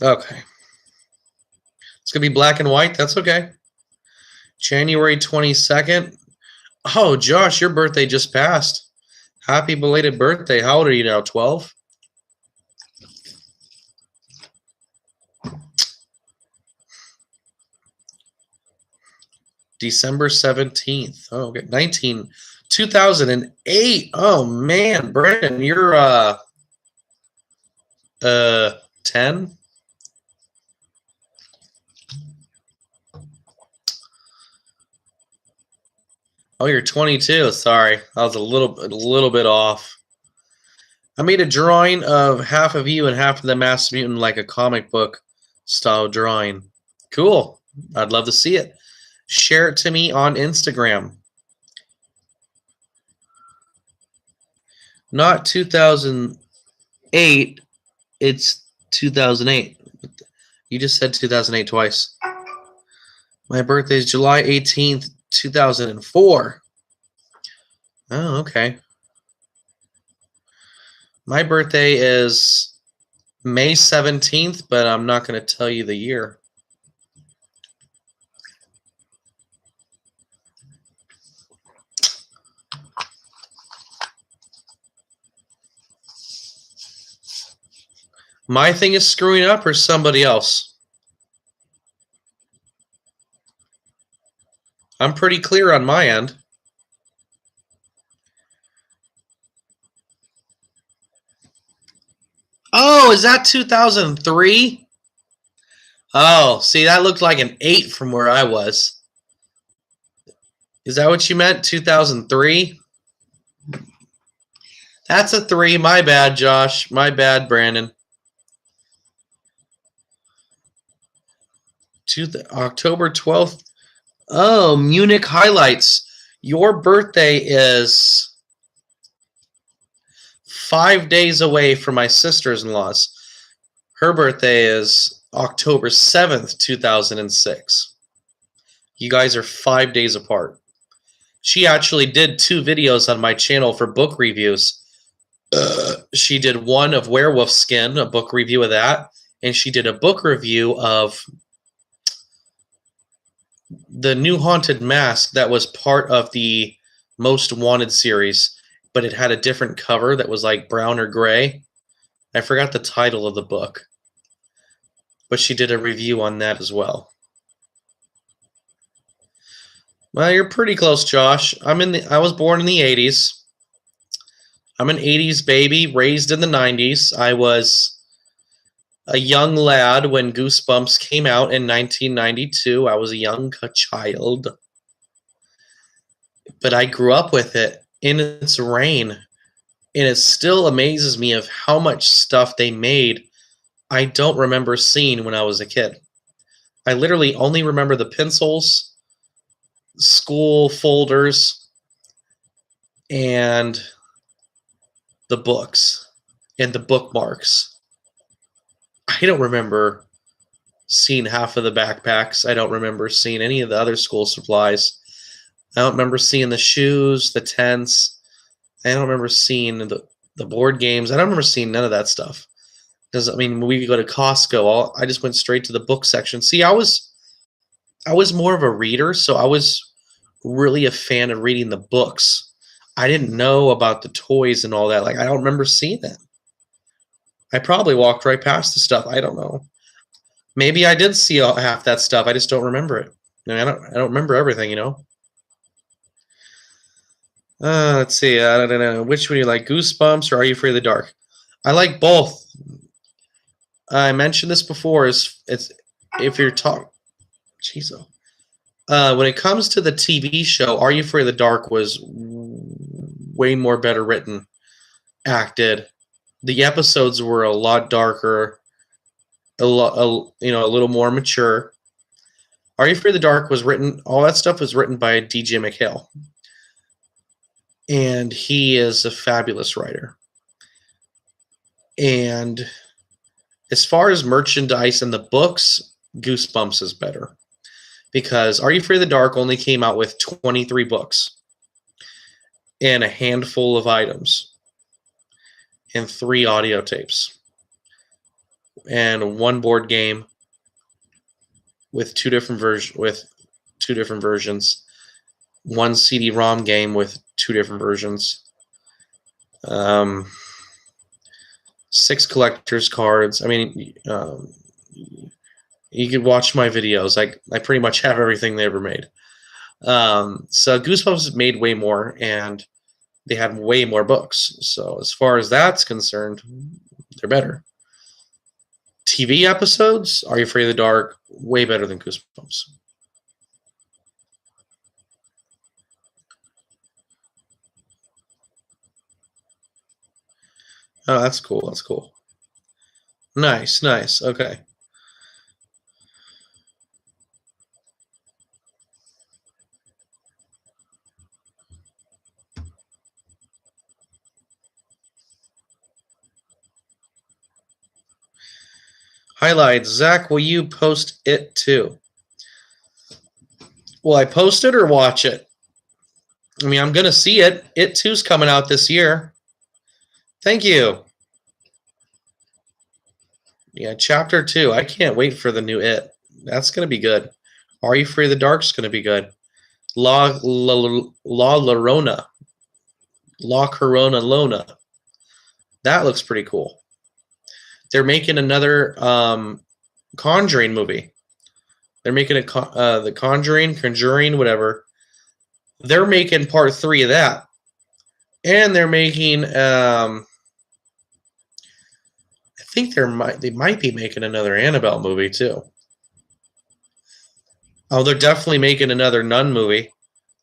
A: Okay. It's going to be black and white. That's okay. January 22nd. Oh, Josh, your birthday just passed. Happy belated birthday. How old are you now? 12? December 17th. Oh, okay. 2008. Oh, man. Brandon, you're 10? Oh, you're 22. Sorry. I was a little bit off. I made a drawing of half of you and half of the Masked Mutant, like a comic book style drawing. Cool. I'd love to see it. Share it to me on Instagram. Not 2008. It's 2008. You just said 2008 twice. My birthday is July 18th, 2004. Oh, okay. My birthday is May 17th, but I'm not going to tell you the year. My thing is screwing up or somebody else? I'm pretty clear on my end. Oh, is that 2003? Oh, see, that looked like an 8 from where I was. Is that what you meant, 2003? That's a 3. My bad, Josh. My bad, Brandon. October 12th. Oh, Munich highlights. Your birthday is 5 days away from my sister-in-law's. Her birthday is October 7th, 2006. You guys are 5 days apart. She actually did 2 videos on my channel for book reviews. She did one of Werewolf Skin, a book review of that, and she did a book review of the new Haunted Mask that was part of the Most Wanted series, but it had a different cover that was like brown or gray. I forgot the title of the book, but she did a review on that as well. Well, you're pretty close, Josh. I was born in the 80s. I'm an 80s baby, raised in the 90s. I was a young lad when Goosebumps came out in 1992. I was a young child. But I grew up with it. in its reign, and it still amazes me of how much stuff they made I don't remember seeing when I was a kid. I literally only remember the pencils, school folders, and the books and the bookmarks. I don't remember seeing half of the backpacks. I don't remember seeing any of the other school supplies. I don't remember seeing the shoes, the tents. I don't remember seeing the board games. I don't remember seeing none of that stuff. Because I mean, when we go to Costco, I just went straight to the book section. See, I was more of a reader, so I was really a fan of reading the books. I didn't know about the toys and all that. Like, I don't remember seeing that. I probably walked right past the stuff. I don't know. Maybe I did see half that stuff. I just don't remember it. I mean, I don't remember everything, you know. Let's see. I don't know. Which one do you like, Goosebumps or Are You Afraid of the Dark? I like both. I mentioned this before. It's if you're talking, jeez, when it comes to the TV show, Are You Afraid of the Dark was way more better written, acted. The episodes were a lot darker, a little more mature. Are You Afraid of the Dark was written. All that stuff was written by DJ McHale, and he is a fabulous writer. And as far as merchandise and the books, Goosebumps is better. Because Are You Afraid of the Dark only came out with 23 books and a handful of items and 3 audio tapes and 1 board game with 2 different versions, 1 CD-ROM game with 2 different versions, 6 collector's cards. I mean, you could watch my videos. I pretty much have everything they ever made. So Goosebumps made way more, and they had way more books. So as far as that's concerned, they're better. TV episodes, Are You Afraid of the Dark, way better than Goosebumps. Oh, that's cool. That's cool. Nice, nice. Okay. Highlights. Zach, will you post it too? Will I post it or watch it? I mean, I'm going to see it. It 2's coming out this year. Thank you. Yeah, chapter 2. I can't wait for the new It. That's going to be good. Are You Afraid of the Dark's going to be good. La Llorona. La Corona Lona. That looks pretty cool. They're making another Conjuring movie. They're making the Conjuring, whatever. They're making part 3 of that. And they're making I think they might be making another Annabelle movie too. Oh, they're definitely making another Nun movie.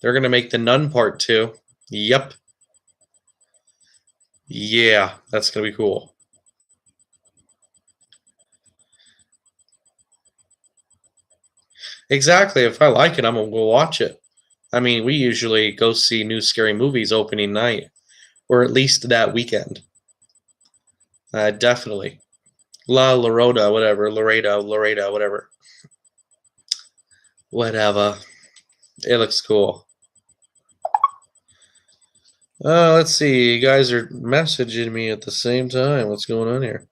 A: They're going to make the Nun part 2. Yep. Yeah, that's going to be cool. Exactly. If I like it, I'm going to go watch it. I mean, we usually go see new scary movies opening night, or at least that weekend. Definitely. La Llorona, whatever. Loreda, whatever. Whatever. It looks cool. Let's see. You guys are messaging me at the same time. What's going on here?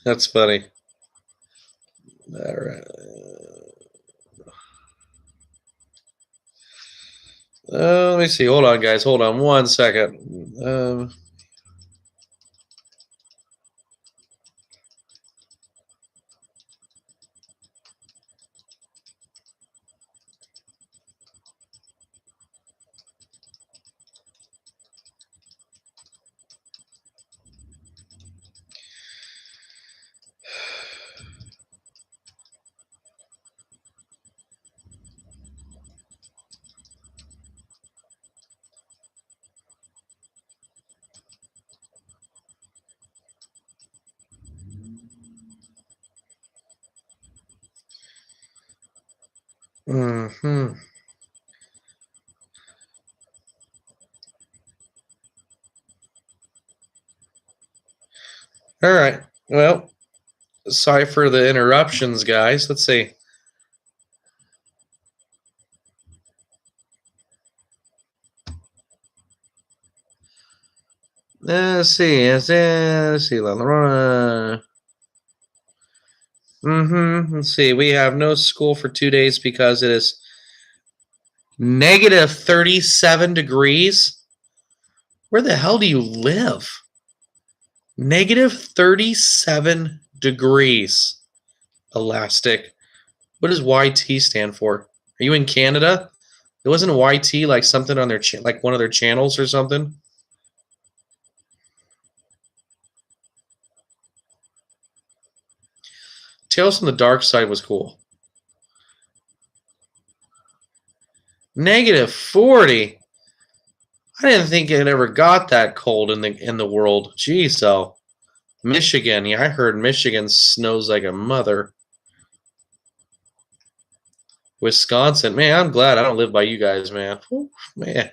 A: That's funny. All right. Let me see. Hold on, guys. Hold on 1 second. Mm-hmm. All right. Well, sorry for the interruptions, guys. Let's see. Let's see. Let's see. Let's see. We have no school for 2 days because it is negative 37 degrees. Where the hell do you live? Negative 37 degrees. Elastic. What does YT stand for? Are you in Canada? It wasn't YT like something on their like one of their channels or something. Tales from the Dark Side was cool. Negative 40. I didn't think it ever got that cold in the world. Geez, though. Michigan. Yeah, I heard Michigan snows like a mother. Wisconsin. Man, I'm glad I don't live by you guys, man. Whew, man.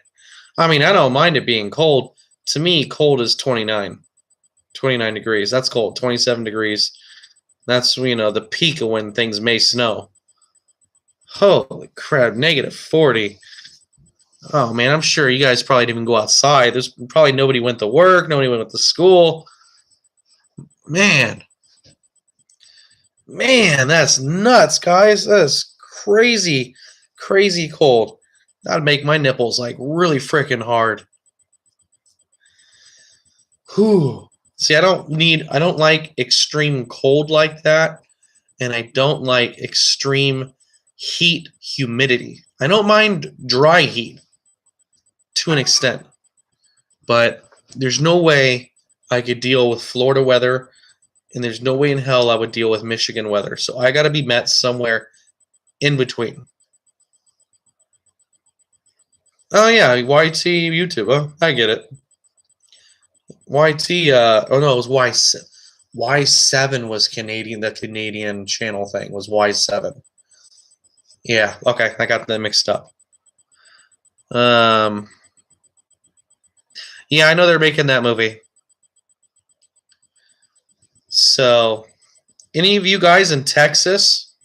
A: I mean, I don't mind it being cold. To me, cold is 29. 29 degrees. That's cold. 27 degrees. That's, the peak of when things may snow. Holy crap, negative 40. Oh, man, I'm sure you guys probably didn't even go outside. There's probably nobody went to work. Nobody went to school. Man. Man, that's nuts, guys. That's crazy, crazy cold. That'd make my nipples, like, really freaking hard. Whew. See, I don't like extreme cold like that, and I don't like extreme heat, humidity. I don't mind dry heat to an extent, but there's no way I could deal with Florida weather, and there's no way in hell I would deal with Michigan weather. So I got to be met somewhere in between. Oh yeah, YT YouTube. Oh, I get it. YT. Oh no, it was Y7 was Canadian. The Canadian channel thing was Y7. Yeah. Okay, I got them mixed up. Yeah, I know they're making that movie. So, any of you guys in Texas,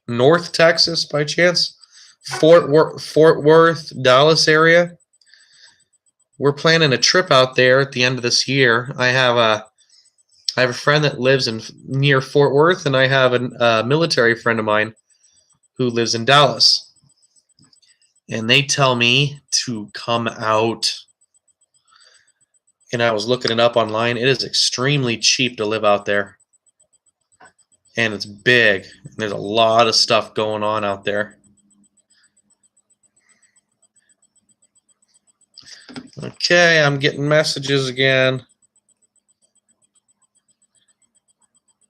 A: North Texas, by chance, Fort Worth, Dallas area? We're planning a trip out there at the end of this year. I have a friend that lives near Fort Worth, and I have a military friend of mine who lives in Dallas. And they tell me to come out. And I was looking it up online. It is extremely cheap to live out there. And it's big. And there's a lot of stuff going on out there. Okay, I'm getting messages again.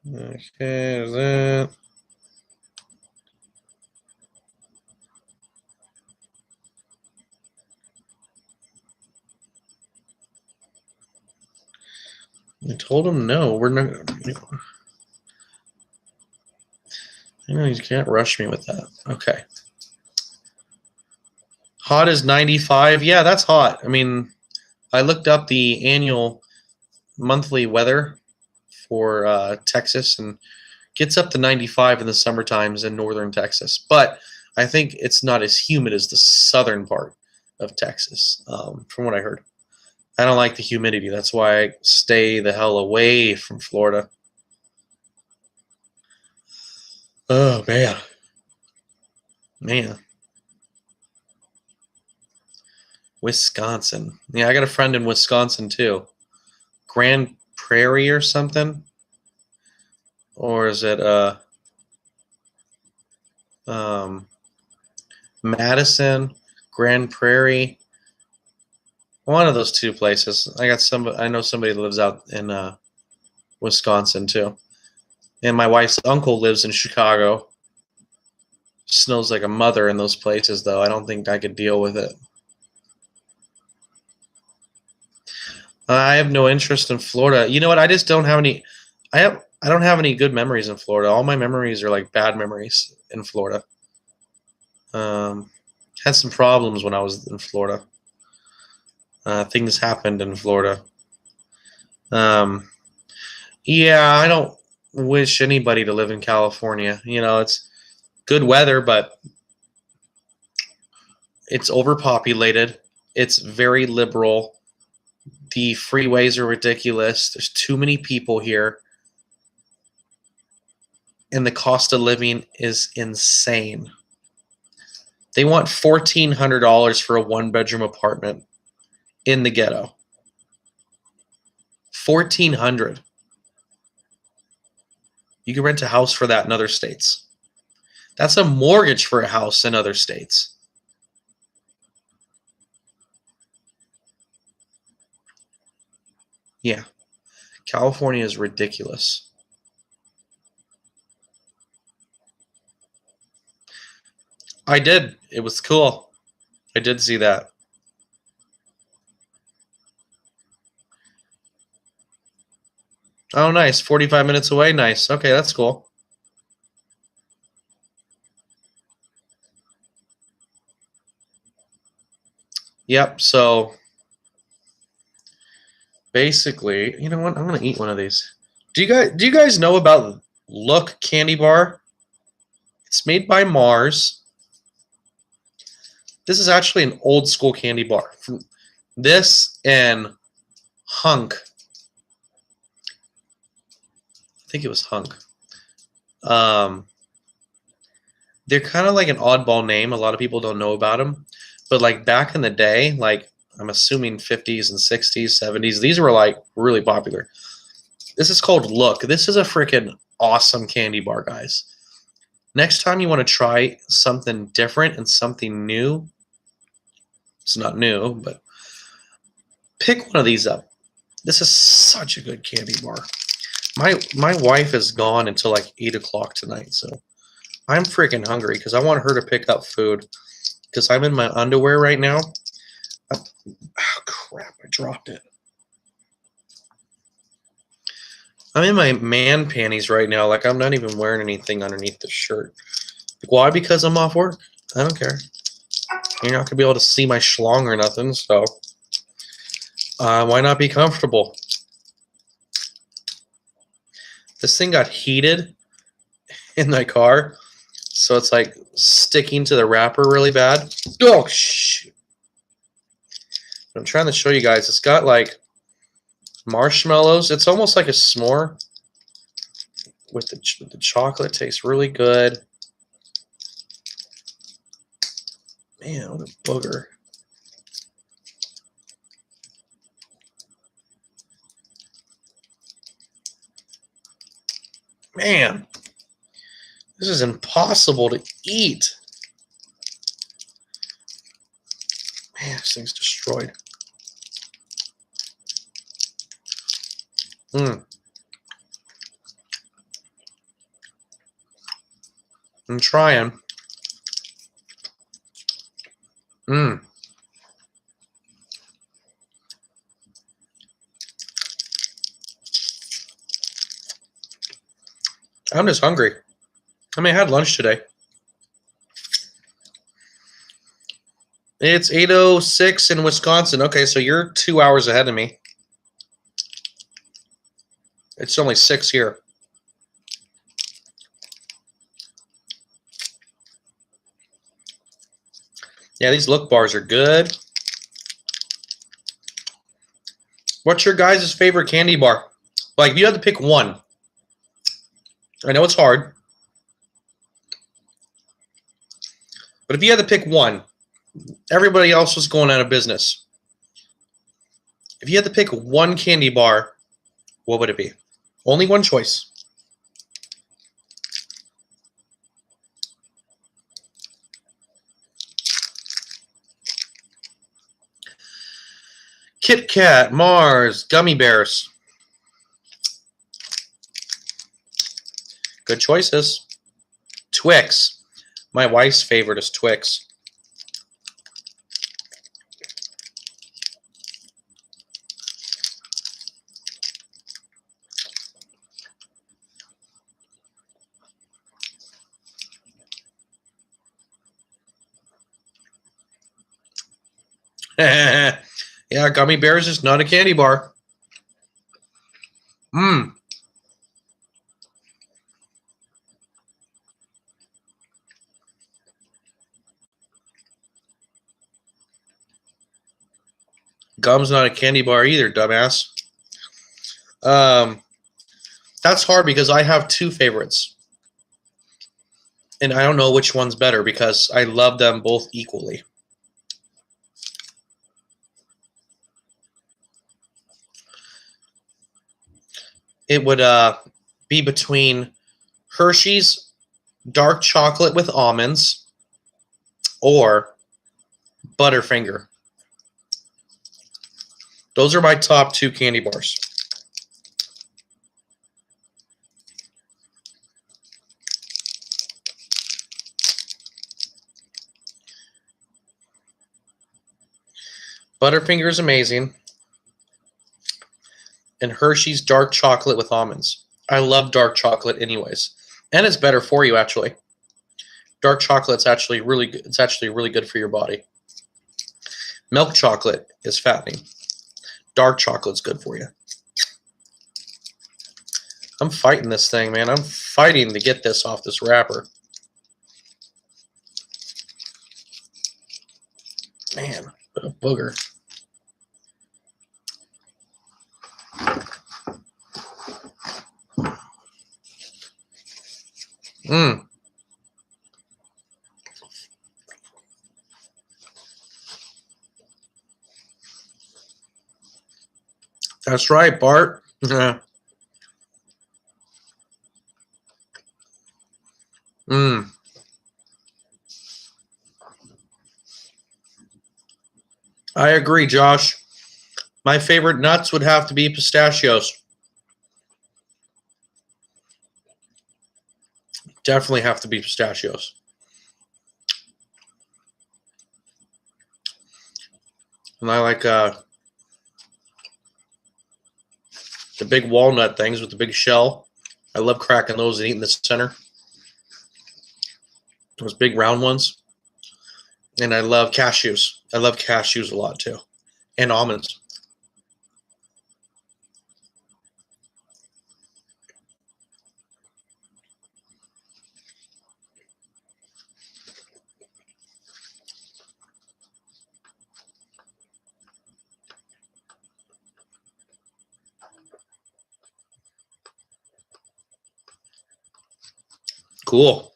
A: Okay, there's that. I told him no, we're not. You can't rush me with that. Okay. Hot as 95. Yeah, that's hot. I mean, I looked up the annual monthly weather for Texas, and gets up to 95 in the summer times in northern Texas. But I think it's not as humid as the southern part of Texas, from what I heard. I don't like the humidity. That's why I stay the hell away from Florida. Oh, man. Man. Wisconsin. Yeah, I got a friend in Wisconsin, too. Grand Prairie or something? Or is it Madison, Grand Prairie? One of those two places. I know somebody that lives out in Wisconsin too. And my wife's uncle lives in Chicago. Snows like a mother in those places, though. I don't think I could deal with it. I have no interest in Florida. You know what? I just don't have any. I don't have any good memories in Florida. All my memories are like bad memories in Florida. Had some problems when I was in Florida. Things happened in Florida. Yeah, I don't wish anybody to live in California. You know, it's good weather, but it's overpopulated. It's very liberal. The freeways are ridiculous. There's too many people here. And the cost of living is insane. They want $1,400 for a one-bedroom apartment in the ghetto. $1,400. You can rent a house for that in other states. That's a mortgage for a house in other states. Yeah. California is ridiculous. I did. It was cool. I did see that. Oh, nice. 45 minutes away. Nice. Okay, that's cool. Yep, so basically, you know what? I'm gonna eat one of these. Do you guys know about Look candy bar? It's made by Mars. This is actually an old school candy bar. This and Hunk. I think it was Hunk. They're kind of like an oddball name. A lot of people don't know about them. But like back in the day, like I'm assuming 50s and 60s, 70s, these were like really popular. This is called Look. This is a freaking awesome candy bar, guys. Next time you want to try something different and something new, it's not new, but pick one of these up. This is such a good candy bar. My wife is gone until like 8 o'clock tonight, so I'm freaking hungry because I want her to pick up food because I'm in my underwear right now. Oh, crap, I dropped it. I'm in my man panties right now. Like, I'm not even wearing anything underneath the shirt. Why? Because I'm off work. I don't care. You're not going to be able to see my schlong or nothing, so why not be comfortable? This thing got heated in my car, so it's like sticking to the wrapper really bad. Oh, shoot. I'm trying to show you guys. It's got like marshmallows. It's almost like a s'more with the chocolate. Tastes really good. Man, what a booger. Man, this is impossible to eat. Man, this thing's destroyed. I'm trying. I'm just hungry. I mean, I had lunch today. It's 8:06 in Wisconsin. Okay, so you're 2 hours ahead of me. It's only 6 here. Yeah, these Look bars are good. What's your guys' favorite candy bar? Like, if you had to pick one. I know it's hard. But if you had to pick one, everybody else was going out of business. If you had to pick one candy bar, what would it be? Only one choice. Kit Kat, Mars, gummy bears. Good choices. Twix. My wife's favorite is Twix. Yeah, gummy bears is not a candy bar. Mmm. Gum's not a candy bar either, dumbass. That's hard because I have two favorites. And I don't know which one's better because I love them both equally. It would be between Hershey's dark chocolate with almonds or Butterfinger. Those are my top two candy bars. Butterfinger is amazing. And Hershey's dark chocolate with almonds. I love dark chocolate anyways. And it's better for you, actually. Dark chocolate's actually really good. It's actually really good for your body. Milk chocolate is fattening. Dark chocolate's good for you. I'm fighting this thing, man. I'm fighting to get this off this wrapper. Man, what a booger. Mmm. That's right, Bart. Mmm. I agree, Josh. My favorite nuts would have to be pistachios. Definitely have to be pistachios. And I like the big walnut things with the big shell. I love cracking those and eating the center. Those big round ones. And I love cashews. I love cashews a lot too. And almonds. Cool.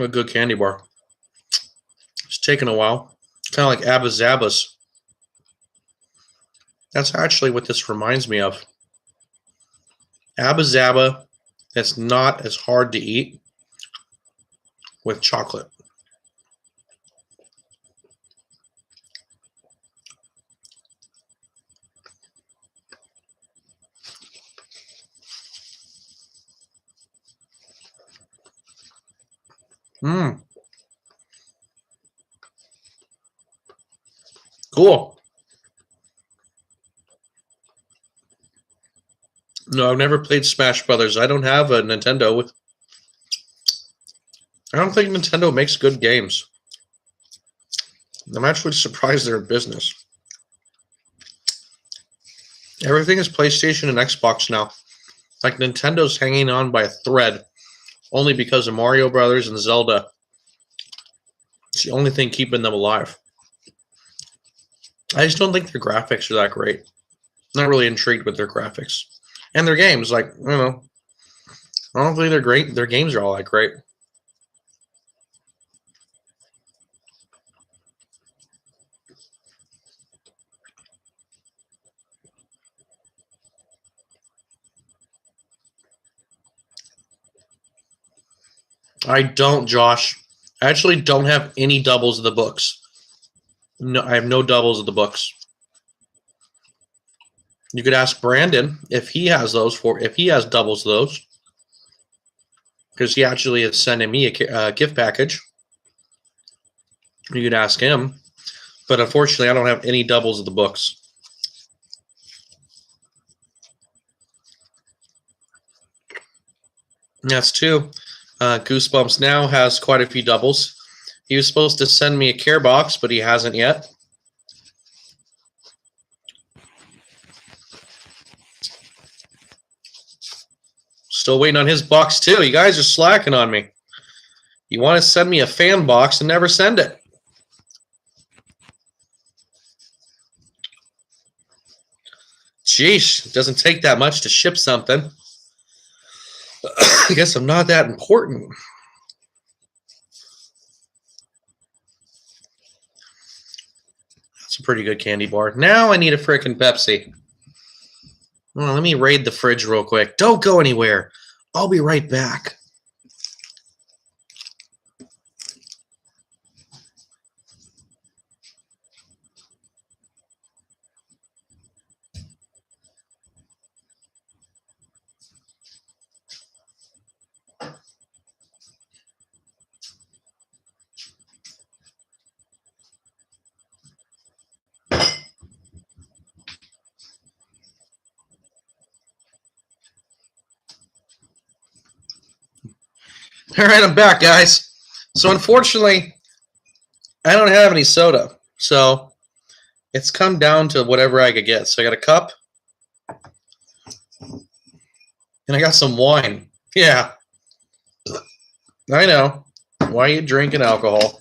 A: What a good candy bar. It's taking a while. Kind of like Abba Zabba's. That's actually what this reminds me of. Abba Zabba that's not as hard to eat with chocolate. Cool. No, I've never played Smash Brothers. I don't have a Nintendo. I don't think Nintendo makes good games. I'm actually surprised they're in business. Everything is PlayStation and Xbox now. Like Nintendo's hanging on by a thread only because of Mario Brothers and Zelda. It's the only thing keeping them alive. I just don't think their graphics are that great. I'm not really intrigued with their graphics. And their games, like, I don't know. I don't think they're great. Their games are all that great. I don't, Josh. I actually don't have any doubles of the books. No, I have no doubles of the books. You could ask Brandon if he has those if he has doubles of those. because he actually is sending me a gift package. You could ask him. But unfortunately, I don't have any doubles of the books. And that's two. Goosebumps now has quite a few doubles. He was supposed to send me a care box, but he hasn't yet. Still waiting on his box too. You guys are slacking on me. You want to send me a fan box and never send it. Jeez, it doesn't take that much to ship something. I guess I'm not that important. That's a pretty good candy bar. Now I need a frickin' Pepsi. Well, let me raid the fridge real quick. Don't go anywhere. I'll be right back. All right, I'm back, guys. So unfortunately, I don't have any soda. So it's come down to whatever I could get. So I got a cup. And I got some wine. Yeah. I know. Why are you drinking alcohol?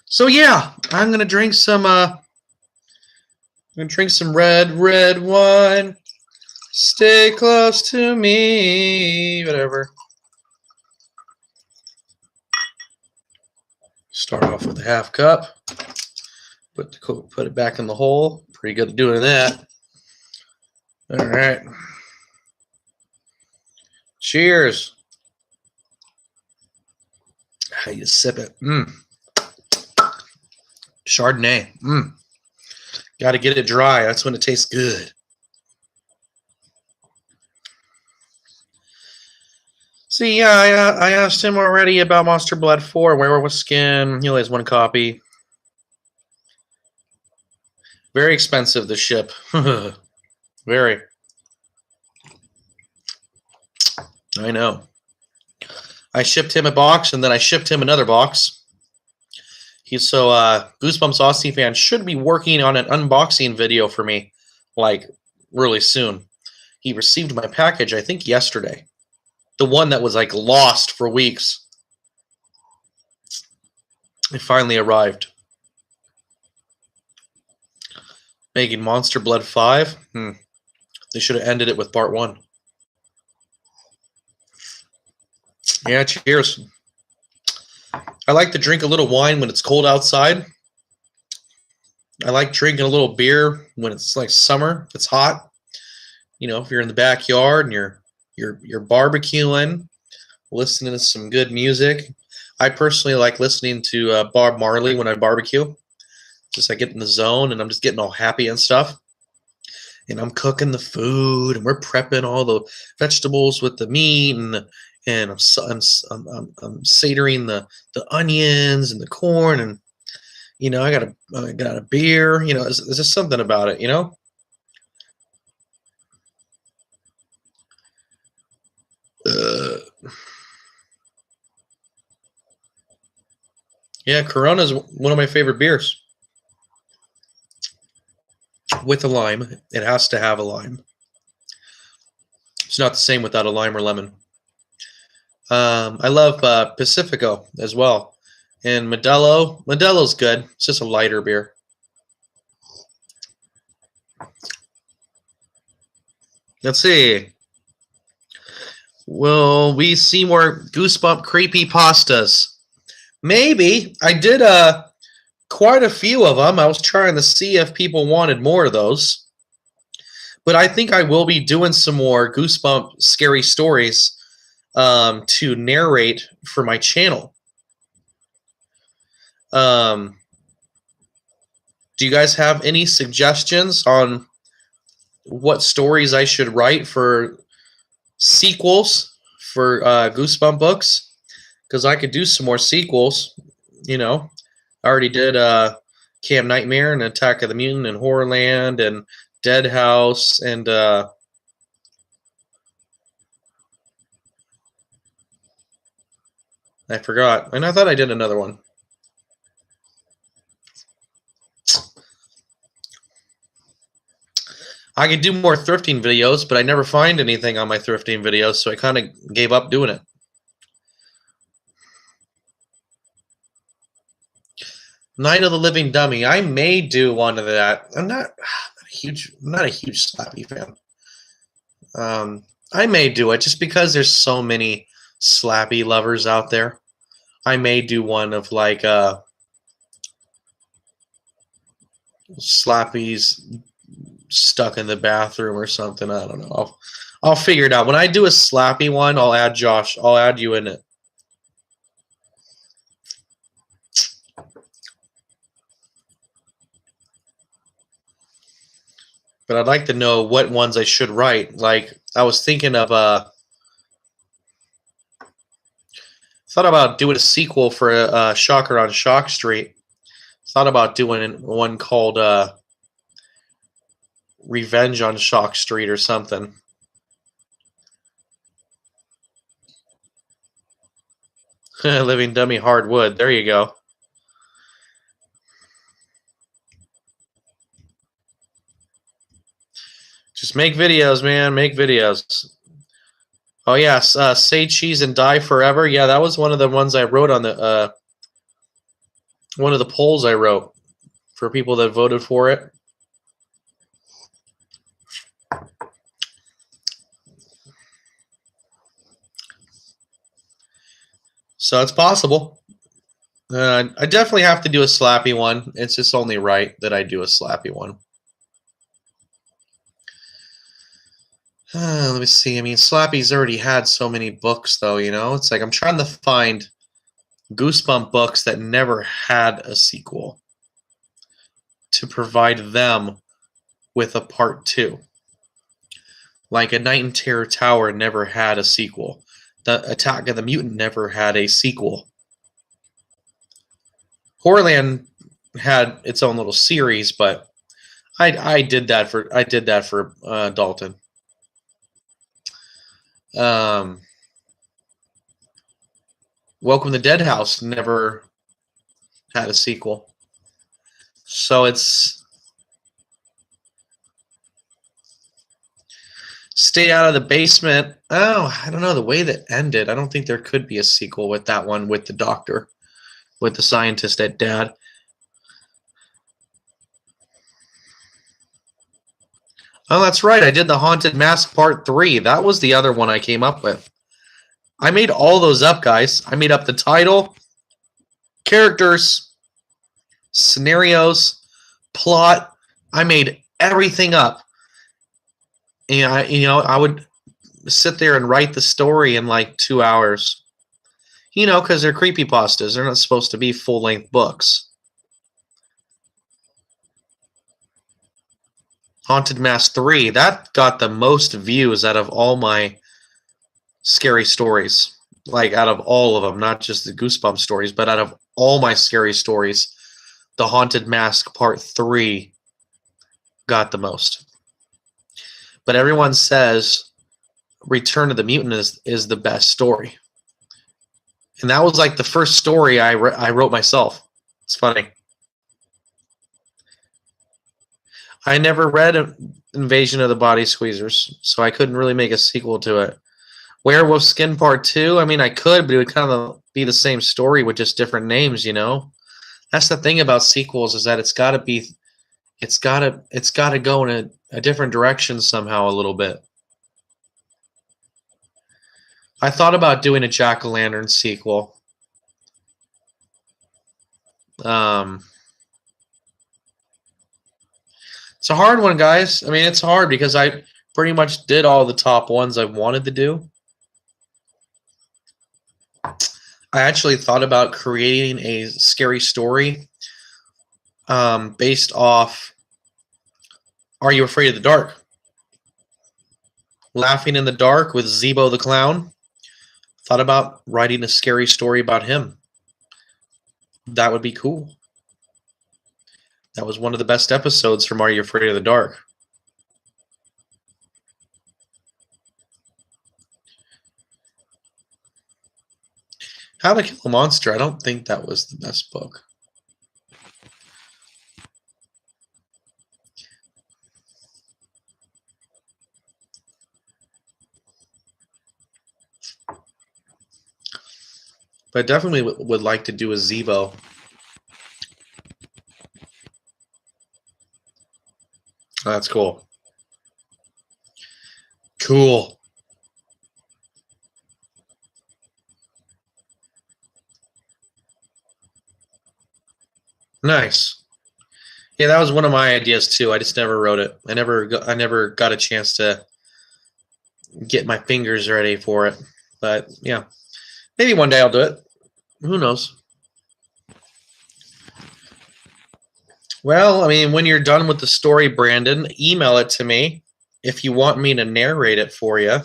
A: So yeah, I'm gonna drink some red wine. Stay close to me. Whatever. Start off with a half cup. Put it back in the hole. Pretty good at doing that. All right. Cheers. How you sip it? Chardonnay. Got to get it dry. That's when it tastes good. See, yeah, I asked him already about Monster Blood 4. Where was skin? He only has one copy. Very expensive, the ship. Very. I know. I shipped him a box, and then I shipped him another box. So Goosebumps Aussie fan should be working on an unboxing video for me, like, really soon. He received my package, I think, yesterday. The one that was, like, lost for weeks. It finally arrived. Making Monster Blood 5? They should have ended it with part 1. Yeah, cheers. I like to drink a little wine when it's cold outside. I like drinking a little beer when it's like summer. It's hot. You know, if you're in the backyard and you're barbecuing, listening to some good music. I personally like listening to Bob Marley when I barbecue. Just I get in the zone and I'm just getting all happy and stuff. And I'm cooking the food and we're prepping all the vegetables with the meat and I'm savoring the onions and the corn, and you know I got a beer. You know, there's just something about it. You know. Yeah, Corona is one of my favorite beers. With a lime, it has to have a lime. It's not the same without a lime or lemon. I love Pacifico as well. And Modelo. Modelo's good. It's just a lighter beer. Let's see. Will we see more Goosebump creepy pastas? Maybe. I did quite a few of them. I was trying to see if people wanted more of those. But I think I will be doing some more Goosebump scary stories to narrate for my channel. Do you guys have any suggestions on what stories I should write for sequels for Goosebump books, because I could do some more sequels. You know, I already did Camp Nightmare and Attack of the Mutant and Horrorland and Dead House and I forgot. And I thought I did another one. I could do more thrifting videos, but I never find anything on my thrifting videos, so I kind of gave up doing it. Night of the Living Dummy. I may do one of that. I'm not a huge Slappy fan. I may do it just because there's so many Slappy lovers out there. I may do one of like Slappy's stuck in the bathroom or something. I don't know. I'll figure it out. When I do a Slappy one, I'll add Josh. I'll add you in it. But I'd like to know what ones I should write. Like, I was thinking of thought about doing a sequel for Shocker on Shock Street. Thought about doing one called Revenge on Shock Street or something. Living Dummy Hardwood. There you go. Just make videos, man. Make videos. Oh, yes. Say Cheese and Die Forever. Yeah, that was one of the ones I wrote on the one of the polls I wrote for people that voted for it. So it's possible. I definitely have to do a Slappy one. It's just only right that I do a Slappy one. Let me see. I mean, Slappy's already had so many books, though, you know? It's like I'm trying to find Goosebump books that never had a sequel to provide them with a part 2. Like A Night in Terror Tower never had a sequel. The Attack of the Mutant never had a sequel. Horrorland had its own little series, but I did that for Dalton. Welcome to Dead House never had a sequel. So it's Stay Out of the Basement. Oh, I don't know. The way that ended, I don't think there could be a sequel with that one with the doctor, with the scientist at Dad. Oh, that's right. I did the Haunted Mask Part 3. That was the other one I came up with. I made all those up, guys. I made up the title, characters, scenarios, plot. I made everything up. And I would sit there and write the story in like 2 hours. You know, because they're creepypastas. They're not supposed to be full-length books. Haunted Mask 3, that got the most views out of all my scary stories. Like, out of all of them, not just the Goosebump stories, but out of all my scary stories, the Haunted Mask Part 3 got the most. But everyone says Return of the Mutant is the best story. And that was like the first story I wrote myself. It's funny. I never read Invasion of the Body Squeezers, so I couldn't really make a sequel to it. Werewolf Skin Part 2, I mean, I could, but it would kind of be the same story with just different names, you know? That's the thing about sequels, is that it's got to go in a different direction somehow a little bit. I thought about doing a Jack-o'-lantern sequel. It's a hard one, guys. I mean, it's hard because I pretty much did all the top ones I wanted to do. I actually thought about creating a scary story based off Are You Afraid of the Dark? Laughing in the Dark with Zebo the Clown. Thought about writing a scary story about him. That would be cool. That was one of the best episodes from Are You Afraid of the Dark? How to Kill a Monster. I don't think that was the best book. But I definitely would like to do a Zebo. Oh, that's cool. Cool. Nice. Yeah, that was one of my ideas too. I just never wrote it. I never got a chance to get my fingers ready for it. But yeah, maybe one day I'll do it. Who knows? Well, I mean, when you're done with the story, Brandon, email it to me if you want me to narrate it for you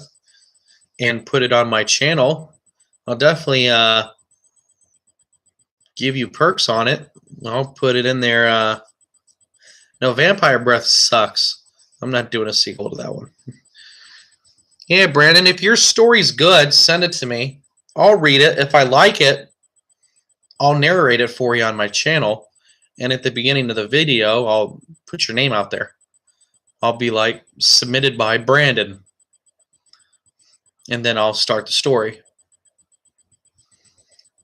A: and put it on my channel. I'll definitely give you perks on it. I'll put it in there. No, Vampire Breath sucks. I'm not doing a sequel to that one. Yeah, Brandon, if your story's good, send it to me. I'll read it. If I like it, I'll narrate it for you on my channel. And at the beginning of the video, I'll put your name out there. I'll be like, submitted by Brandon. And then I'll start the story.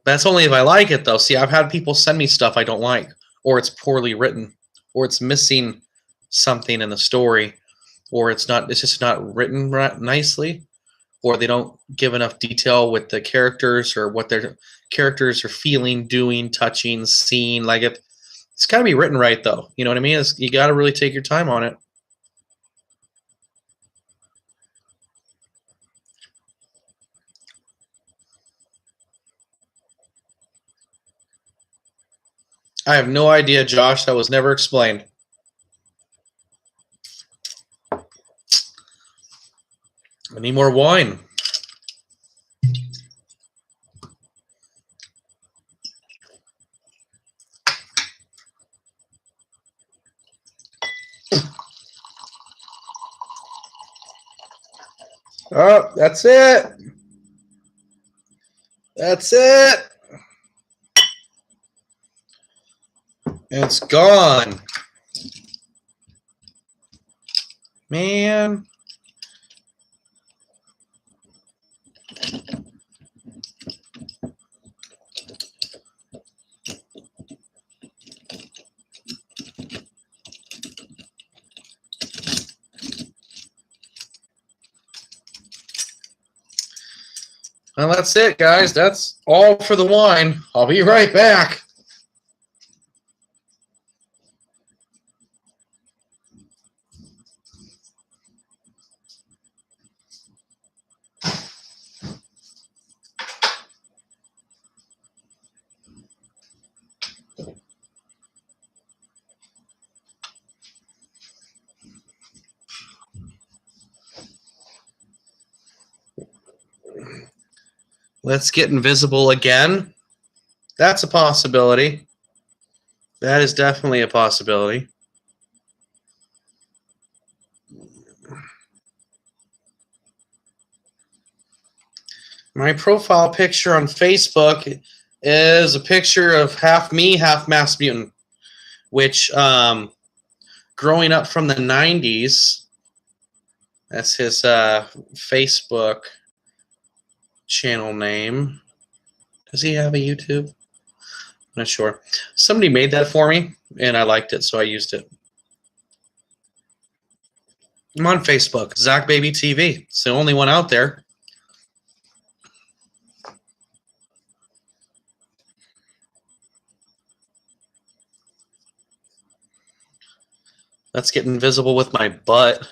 A: That's only if I like it, though. See, I've had people send me stuff I don't like, or it's poorly written, or it's missing something in the story, or it's just not written nicely, or they don't give enough detail with the characters or what their characters are feeling, doing, touching, seeing. Like it's got to be written right, though. You know what I mean? You got to really take your time on it. I have no idea, Josh. That was never explained. I need more wine. Oh, that's it. That's it. It's gone. Man. Well, that's it, guys. That's all for the wine. I'll be right back. Let's get invisible again. That's a possibility. That is definitely a possibility. My profile picture on Facebook is a picture of half me, half Mass Mutant, which growing up from the 90s, that's his Facebook channel name. Does he have a YouTube? I'm not sure. Somebody made that for me, and I liked it, so I used it. I'm on Facebook, ZakBabyTV. It's the only one out there. Let's get invisible with my butt.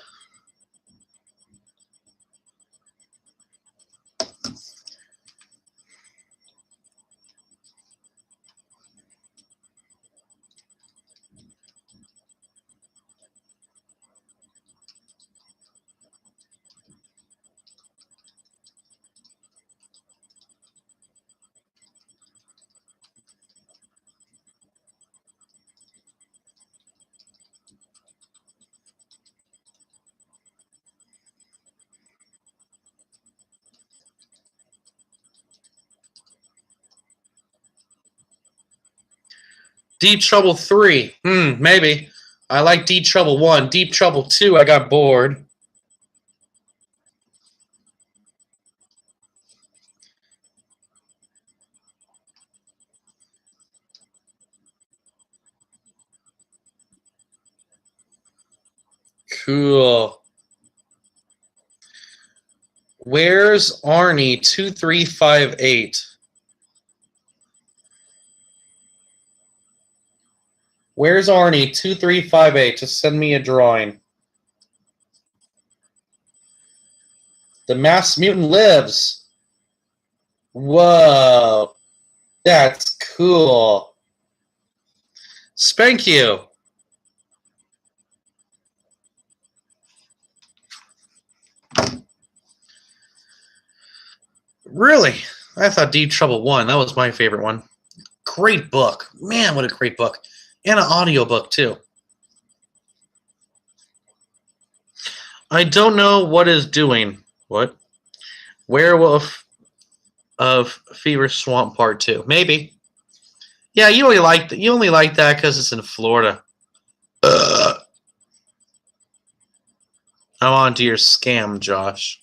A: Deep Trouble 3. Maybe. I like Deep Trouble 1. Deep Trouble 2, I got bored. Cool. Where's Arnie 2358? Where's Arnie 2358? Just send me a drawing. The Masked Mutant lives. Whoa. That's cool. Spank you. Really? I thought Deep Trouble 1. That was my favorite one. Great book. Man, what a great book. And an audiobook, too. I don't know what is doing. What? Werewolf of Fever Swamp Part 2. Maybe. Yeah, you only like that because it's in Florida. I'm on to your scam, Josh.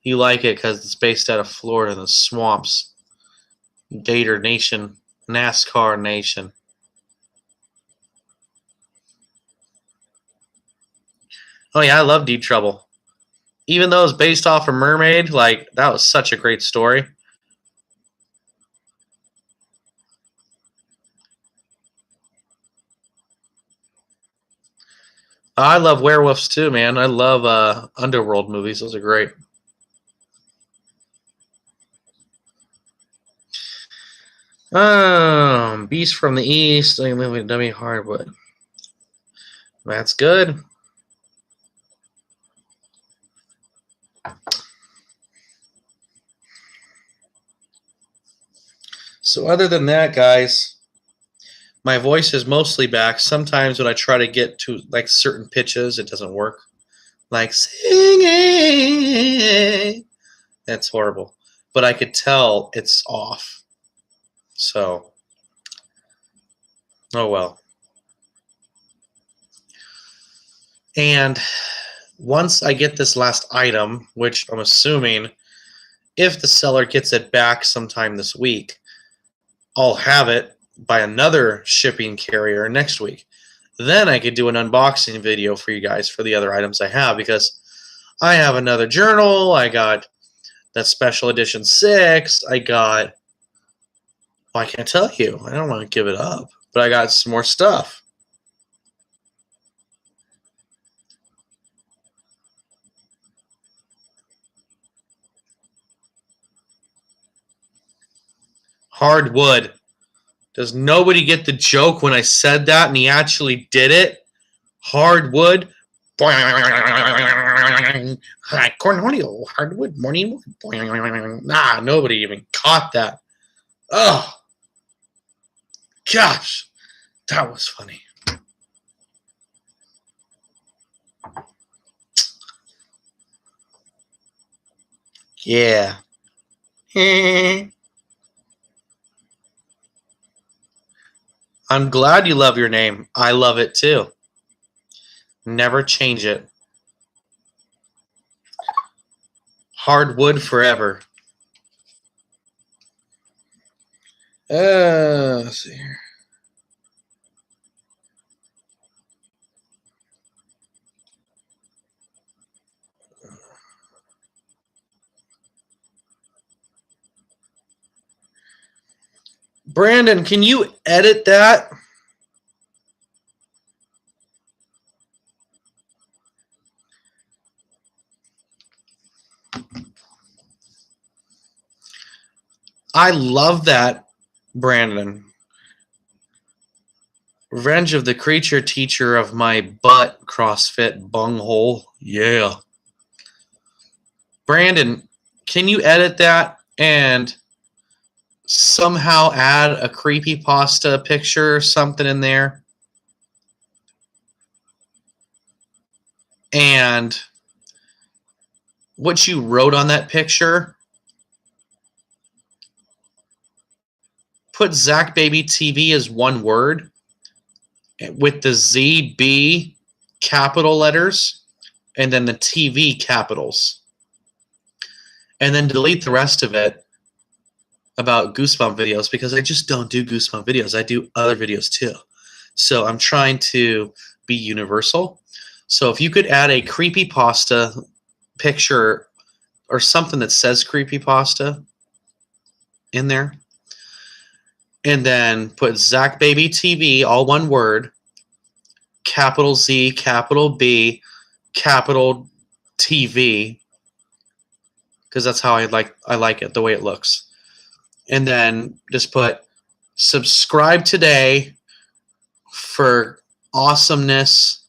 A: You like it because it's based out of Florida in the swamps. Gator Nation. NASCAR Nation. Oh yeah, I love Deep Trouble. Even though it's based off a mermaid, like, that was such a great story. I love werewolves too, man. I love underworld movies. Those are great. Beast from the East. I live with Dummy Hardwood. That's good. So other than that, guys, my voice is mostly back. Sometimes when I try to get to like certain pitches, it doesn't work. Like singing. That's horrible. But I could tell it's off. So, oh well. And once I get this last item, which I'm assuming if the seller gets it back sometime this week, I'll have it by another shipping carrier next week. Then I could do an unboxing video for you guys for the other items I have, because I have another journal. I got that special edition 6. I got, well, I can't tell you. I don't want to give it up, but I got some more stuff. Hardwood. Does nobody get the joke when I said that and he actually did it? Hardwood. Cornholio. Hardwood. Morning. Nah, nobody even caught that. Oh. Gosh. That was funny. Yeah. I'm glad you love your name. I love it too. Never change it. Hardwood forever. Let's see here. Brandon, can you edit that? I love that, Brandon. Revenge of the Creature Teacher of My Butt CrossFit Bunghole. Yeah. Brandon, can you edit that and somehow add a creepypasta picture or something in there? And what you wrote on that picture, put ZakBabyTV as one word. with the ZB capital letters and then the TV capitals. And then delete the rest of it about Goosebump videos because I just don't do Goosebump videos. I do other videos too. So I'm trying to be universal. So if you could add a creepypasta picture or something that says creepypasta in there, and then put ZakBabyTV, all one word, capital Z, capital B, capital TV, because that's how I like it, the way it looks. And then just put subscribe today for awesomeness.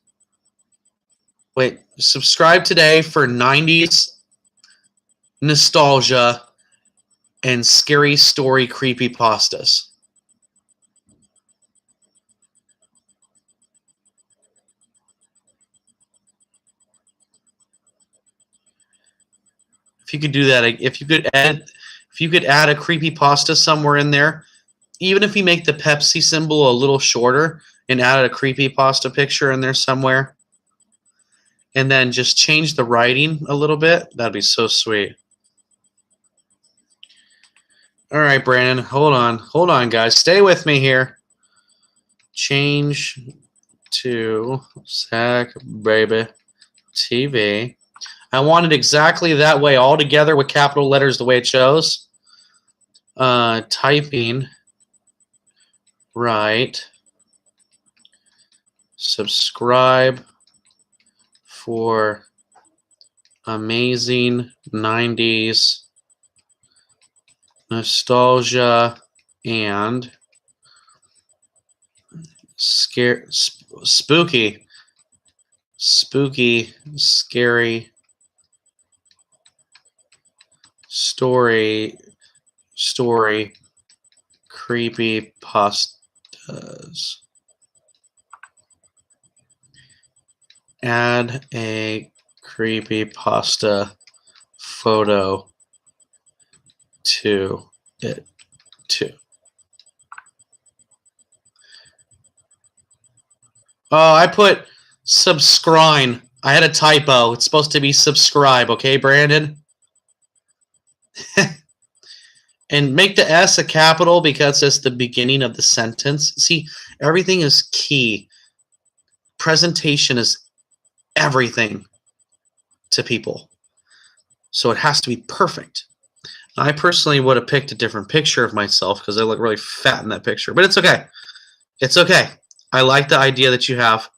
A: Wait, subscribe today for 90s nostalgia and scary story creepypastas. If you could do that, if you could add a creepypasta somewhere in there, even if you make the Pepsi symbol a little shorter and add a creepypasta picture in there somewhere, and then just change the writing a little bit, that'd be so sweet. All right, Brandon, hold on, guys, stay with me here. Change to ZakBabyTV. I want it exactly that way, all together with capital letters the way it shows. Typing right. Subscribe for amazing 90s nostalgia and spooky, scary story creepy pastas. Add a creepypasta photo to it too. Oh, I put subscribe. I had a typo. It's supposed to be subscribe, okay, Brandon? And make the S a capital because it's the beginning of the sentence. See, everything is key. Presentation is everything to people. So it has to be perfect. I personally would have picked a different picture of myself because I look really fat in that picture. But it's okay. It's okay. I like the idea that you have.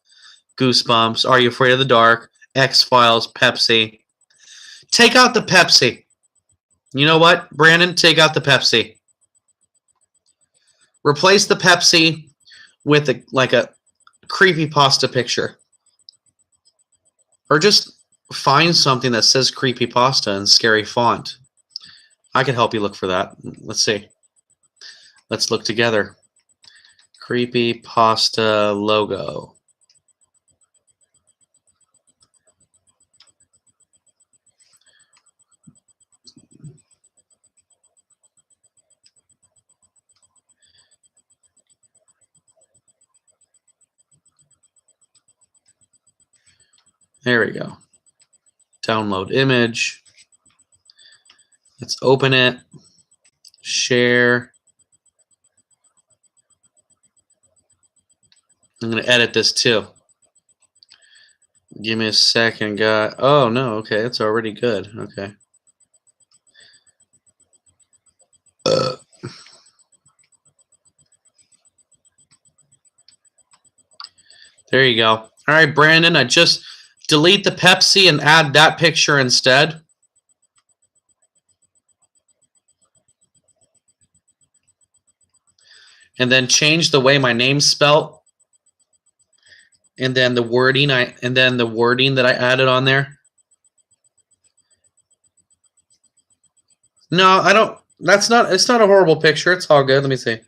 A: Goosebumps, Are You Afraid of the Dark, X-Files, Pepsi. Take out the Pepsi. You know what, Brandon? Take out the Pepsi. Replace the Pepsi with a creepypasta picture. Or just find something that says creepypasta in scary font. I can help you look for that. Let's see. Let's look together. Creepypasta logo. There we go. Download image. Let's open it. Share. I'm going to edit this too. Give me a second, guy. Oh, no. Okay, it's already good. Okay. There you go. All right, Brandon, I just delete the Pepsi and add that picture instead. And then change the way my name's spelt. And then the wording that I added on there. No, I don't. It's not a horrible picture. It's all good. Let me see.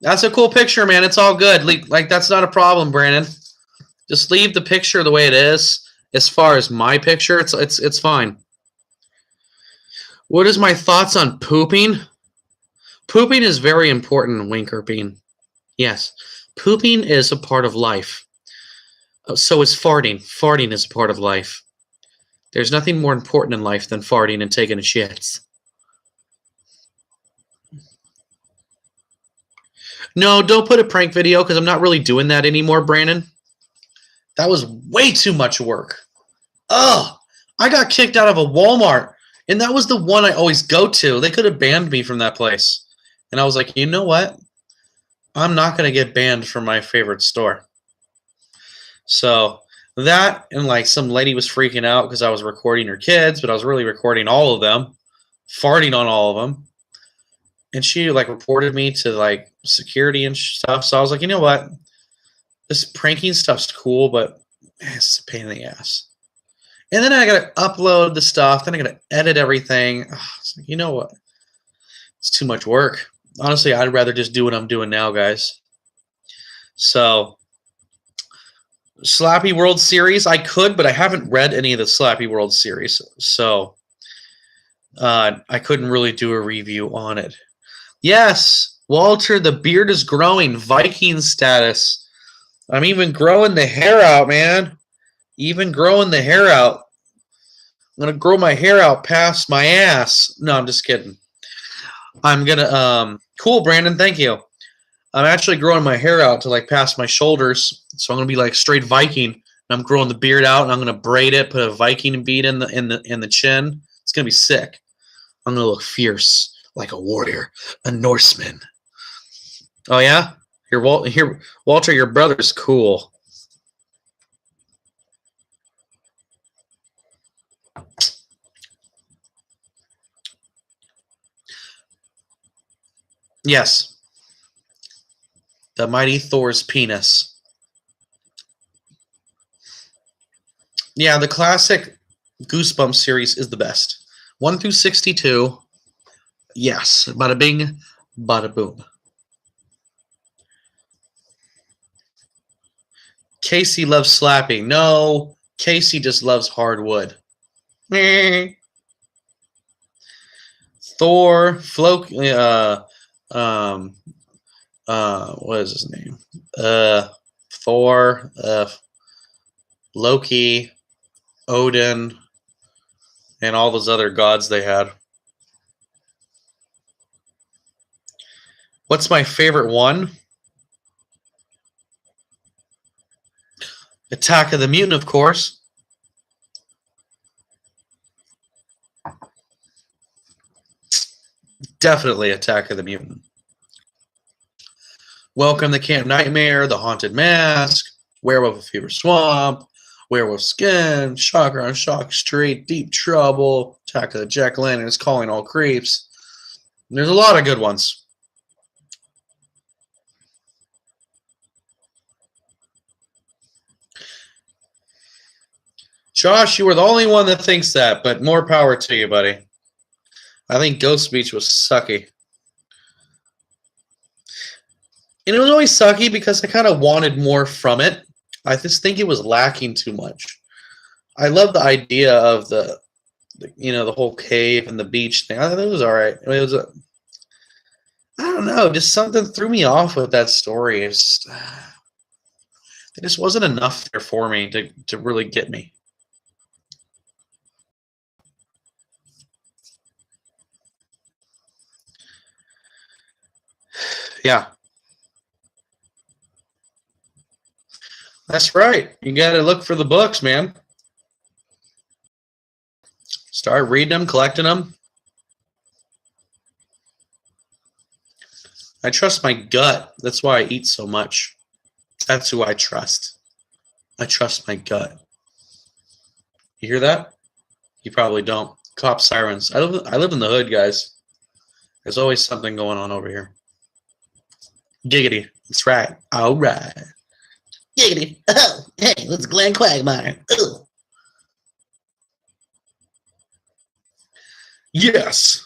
A: That's a cool picture, man. It's all good. Like that's not a problem, Brandon. Just leave the picture the way it is. As far as my picture, it's fine. What is my thoughts on pooping? Pooping is very important, Winker Bean. Yes. Pooping is a part of life. So is farting. Farting is a part of life. There's nothing more important in life than farting and taking a shit. No, don't put a prank video because I'm not really doing that anymore, Brandon. That was way too much work. Ugh. I got kicked out of a Walmart, and that was the one I always go to. They could have banned me from that place. And I was like, you know what? I'm not going to get banned from my favorite store. So that, and like some lady was freaking out because I was recording her kids, but I was really recording all of them, farting on all of them. And she like reported me to like security and stuff. So I was like, you know what? This pranking stuff's cool, but it's a pain in the ass. And then I got to upload the stuff. Then I got to edit everything. It's like, you know what? It's too much work. Honestly, I'd rather just do what I'm doing now, guys. So, Slappy World Series, I could, but I haven't read any of the Slappy World Series. So, I couldn't really do a review on it. Yes, Walter, the beard is growing. Viking status. I'm even growing the hair out, man. Even growing the hair out. I'm going to grow my hair out past my ass. No, I'm just kidding. I'm going to, cool, Brandon, thank you. I'm actually growing my hair out to like past my shoulders. So I'm going to be like straight Viking. And I'm growing the beard out and I'm going to braid it, put a Viking bead in the chin. It's going to be sick. I'm going to look fierce like a warrior, a Norseman. Oh, yeah? Here, Walter, your brother's cool. Yes. The mighty Thor's penis. Yeah, the classic Goosebumps series is the best. 1 through 62. Yes. Bada bing, bada boom. Casey loves slapping. No, Casey just loves hardwood. Thor, Floki, what is his name? Thor, Loki, Odin, and all those other gods they had. What's my favorite one? Attack of the Mutant, of course. Definitely Attack of the Mutant. Welcome to Camp Nightmare, The Haunted Mask, Werewolf of Fever Swamp, Werewolf Skin, Shocker on Shock Street, Deep Trouble, Attack of the Jack-o'-lanterns, Calling All Creeps. There's a lot of good ones. Josh, you were the only one that thinks that, but more power to you, buddy. I think Ghost Beach was sucky. And it was always sucky because I kind of wanted more from it. I just think it was lacking too much. I love the idea of the whole cave and the beach thing. I thought it was all right. It was I don't know, just something threw me off with that story. It just wasn't enough there for me to really get me. Yeah. That's right. You got to look for the books, man. Start reading them, collecting them. I trust my gut. That's why I eat so much. That's who I trust. I trust my gut. You hear that? You probably don't. Cop sirens. I live in the hood, guys. There's always something going on over here. Giggity. That's right. All right. Giggity. Oh, hey, it's Glenn Quagmire. Ooh. Yes.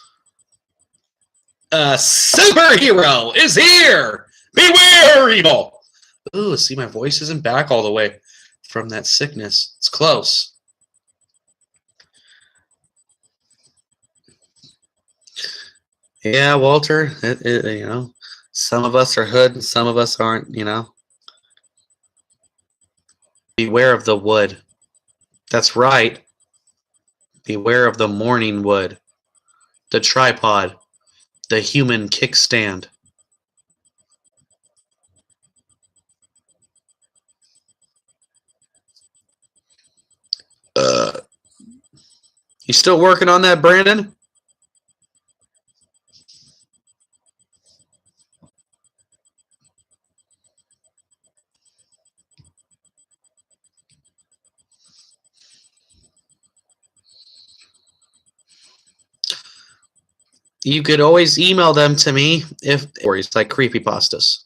A: A superhero is here. Beware, evil. Ooh, see, my voice isn't back all the way from that sickness. It's close. Yeah, Walter, Some of us are hood and some of us aren't, you know. Beware of the wood. That's right. Beware of the morning wood. The tripod. The human kickstand. You still working on that, Brandon? You could always email them to me if stories like creepypastas.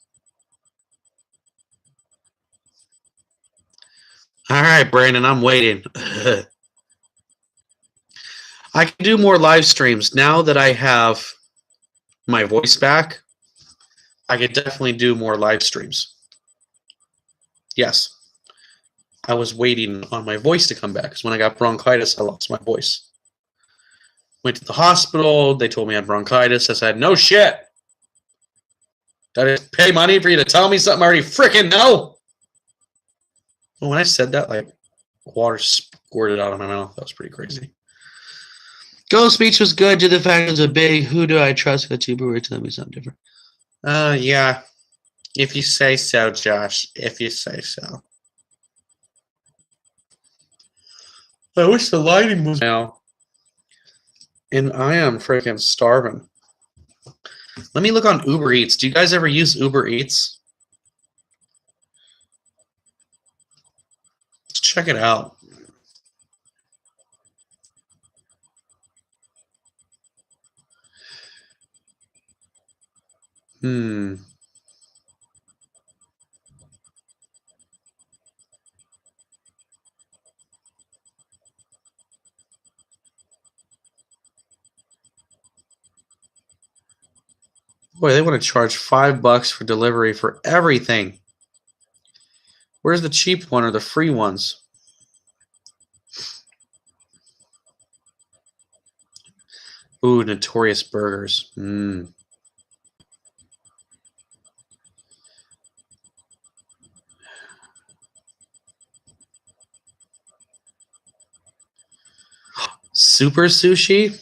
A: All right, Brandon, I'm waiting. I can do more live streams now that I have my voice back. I could definitely do more live streams. Yes. I was waiting on my voice to come back because when I got bronchitis, I lost my voice. Went to the hospital. They told me I had bronchitis. I said, no shit. Did I pay money for you to tell me something I already freaking know? Well, when I said that, like, water squirted out of my mouth. That was pretty crazy. Ghost speech was good. Did the fact it was a big who do I trust? The tuber were telling me something different. Yeah. If you say so, Josh. If you say so. I wish the lighting was now. And I am freaking starving. Let me look on Uber Eats. Do you guys ever use Uber Eats? Let's check it out. Boy, they want to charge $5 for delivery for everything. Where's the cheap one or the free ones? Ooh, Notorious Burgers. Super Sushi?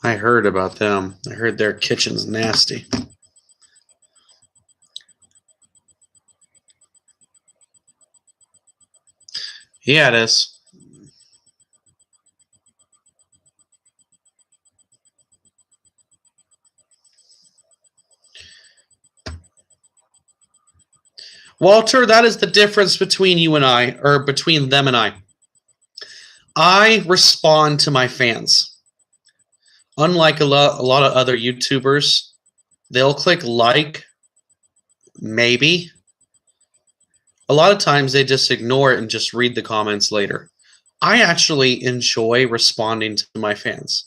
A: I heard about them. I heard their kitchen's nasty. Yeah, it is. Walter, that is the difference between you and I, or between them and I. I respond to my fans. Unlike a lot of other YouTubers, they'll click like, maybe. A lot of times they just ignore it and just read the comments later. I actually enjoy responding to my fans.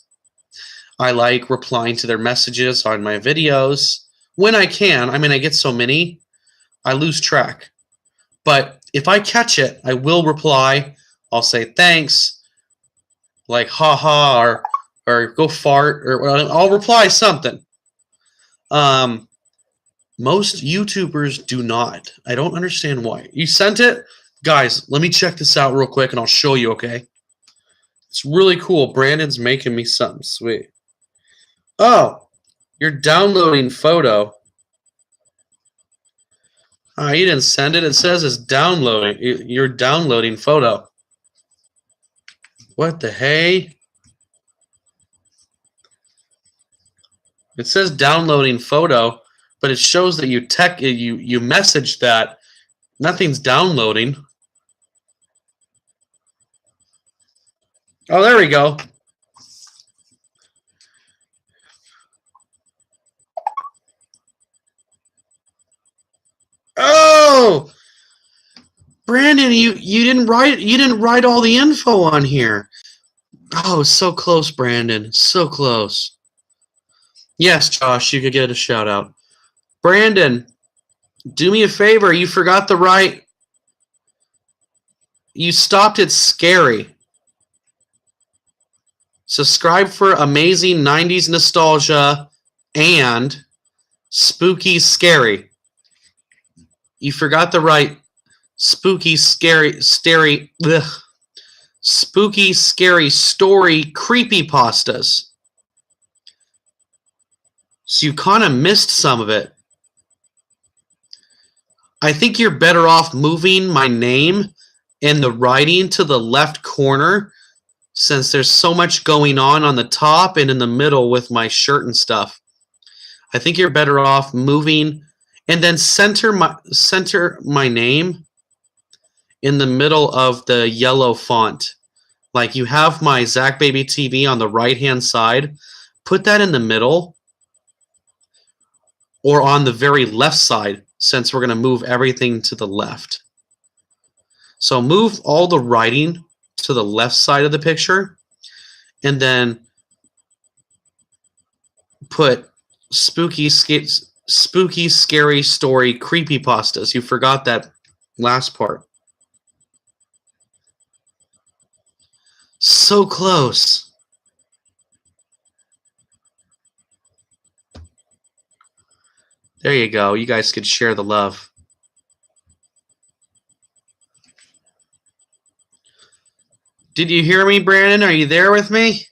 A: I like replying to their messages on my videos when I can. I mean, I get so many, I lose track. But if I catch it, I will reply. I'll say thanks, like haha, or go fart, or I'll reply something. Most YouTubers do not. I don't understand why. You sent it? Guys, let me check this out real quick and I'll show you, okay? It's really cool. Brandon's making me something sweet. Oh, you're downloading photo. Oh, you didn't send it. It says it's downloading. You're downloading photo. What the hey? It says downloading photo, but it shows that you messaged that. Nothing's downloading. Oh, there we go. Oh, Brandon, you didn't write all the info on here. Oh, so close, Brandon. So close. Yes, Josh, you could get a shout out. Brandon, do me a favor. You forgot the right. You stopped at scary. Subscribe for amazing 90s nostalgia and spooky scary. You forgot the right spooky scary story creepypastas. So you kind of missed some of it. I think you're better off moving my name and the writing to the left corner, since there's so much going on the top and in the middle with my shirt and stuff. I think you're better off moving and then center my name in the middle of the yellow font. Like you have my ZakBabyTV on the right-hand side. Put that in the middle or on the very left side, since we're going to move everything to the left. So move all the writing to the left side of the picture, and then put spooky scary story creepypastas. You forgot that last part. So close. There you go. You guys could share the love. Did you hear me, Brandon? Are you there with me?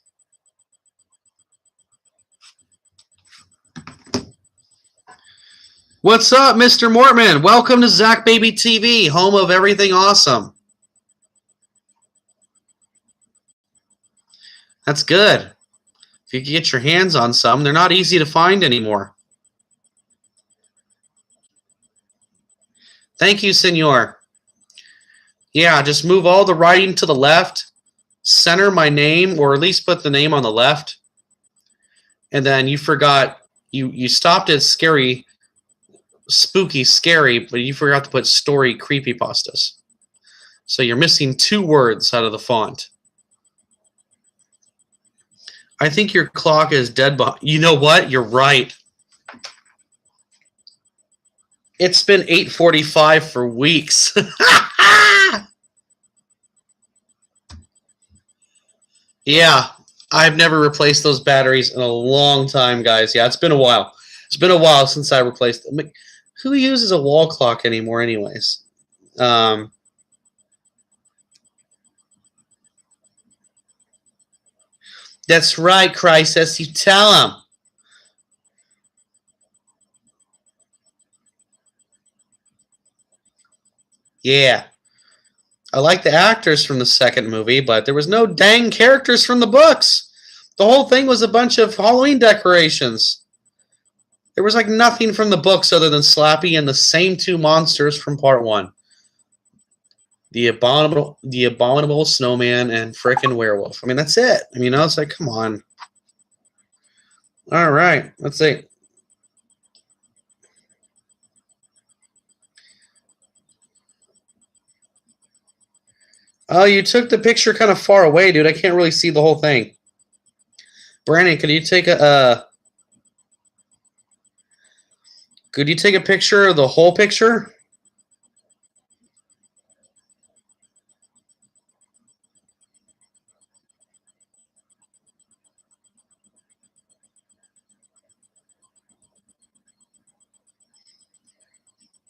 A: What's up, Mr. Mortman? Welcome to ZakBabyTV, home of everything awesome. That's good. If you can get your hands on some, they're not easy to find anymore. Thank you, senor. Yeah, just move all the writing to the left. Center my name, or at least put the name on the left. And then you forgot, you stopped at scary, spooky, scary, but you forgot to put story creepypastas. So you're missing 2 words out of the font. I think your clock is dead. You know what? You're right. It's been 8:45 for weeks. Yeah, I've never replaced those batteries in a long time, guys. Yeah, it's been a while. It's been a while since I replaced them. Who uses a wall clock anymore anyways? That's right, Crisis. You tell them. Yeah. I like the actors from the second movie, but there was no dang characters from the books. The whole thing was a bunch of Halloween decorations. There was like nothing from the books other than Slappy and the same 2 monsters from part 1. The abominable snowman and frickin' werewolf. I mean, that's it. I mean, it's like, come on. All right, let's see. Oh, you took the picture kind of far away, dude. I can't really see the whole thing. Brandon, could you take a picture of the whole picture?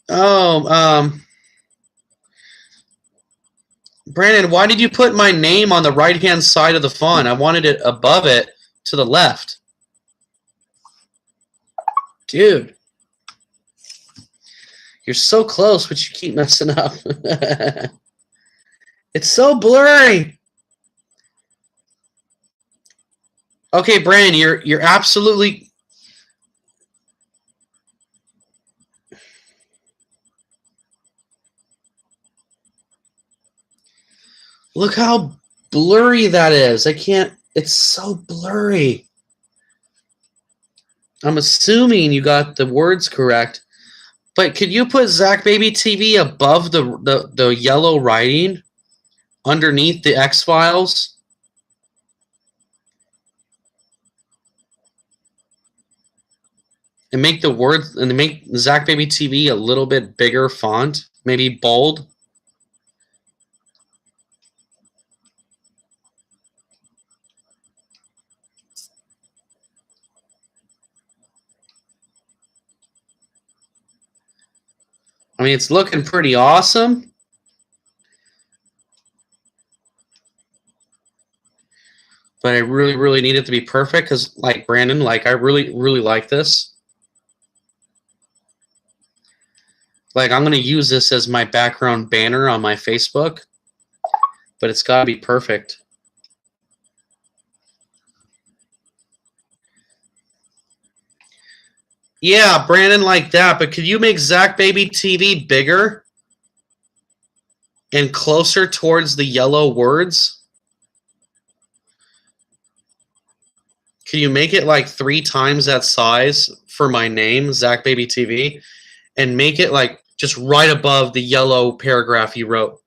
A: Oh, Brandon, why did you put my name on the right-hand side of the font? I wanted it above it to the left. Dude. You're so close, but you keep messing up. It's so blurry. Okay, Brandon, you're absolutely... Look how blurry that is. I can't... It's so blurry. I'm assuming you got the words correct. But could you put ZakBabyTV above the yellow writing underneath the X-Files? And make the words, and make ZakBabyTV a little bit bigger font, maybe bold. I mean, it's looking pretty awesome. But I really, really need it to be perfect because, like, Brandon, like, I really, really like this. Like, I'm going to use this as my background banner on my Facebook, but it's got to be perfect. Yeah, Brandon, like that, but could you make ZakBabyTV bigger and closer towards the yellow words? Can you make it like 3 times that size for my name, ZakBabyTV, and make it like just right above the yellow paragraph you wrote?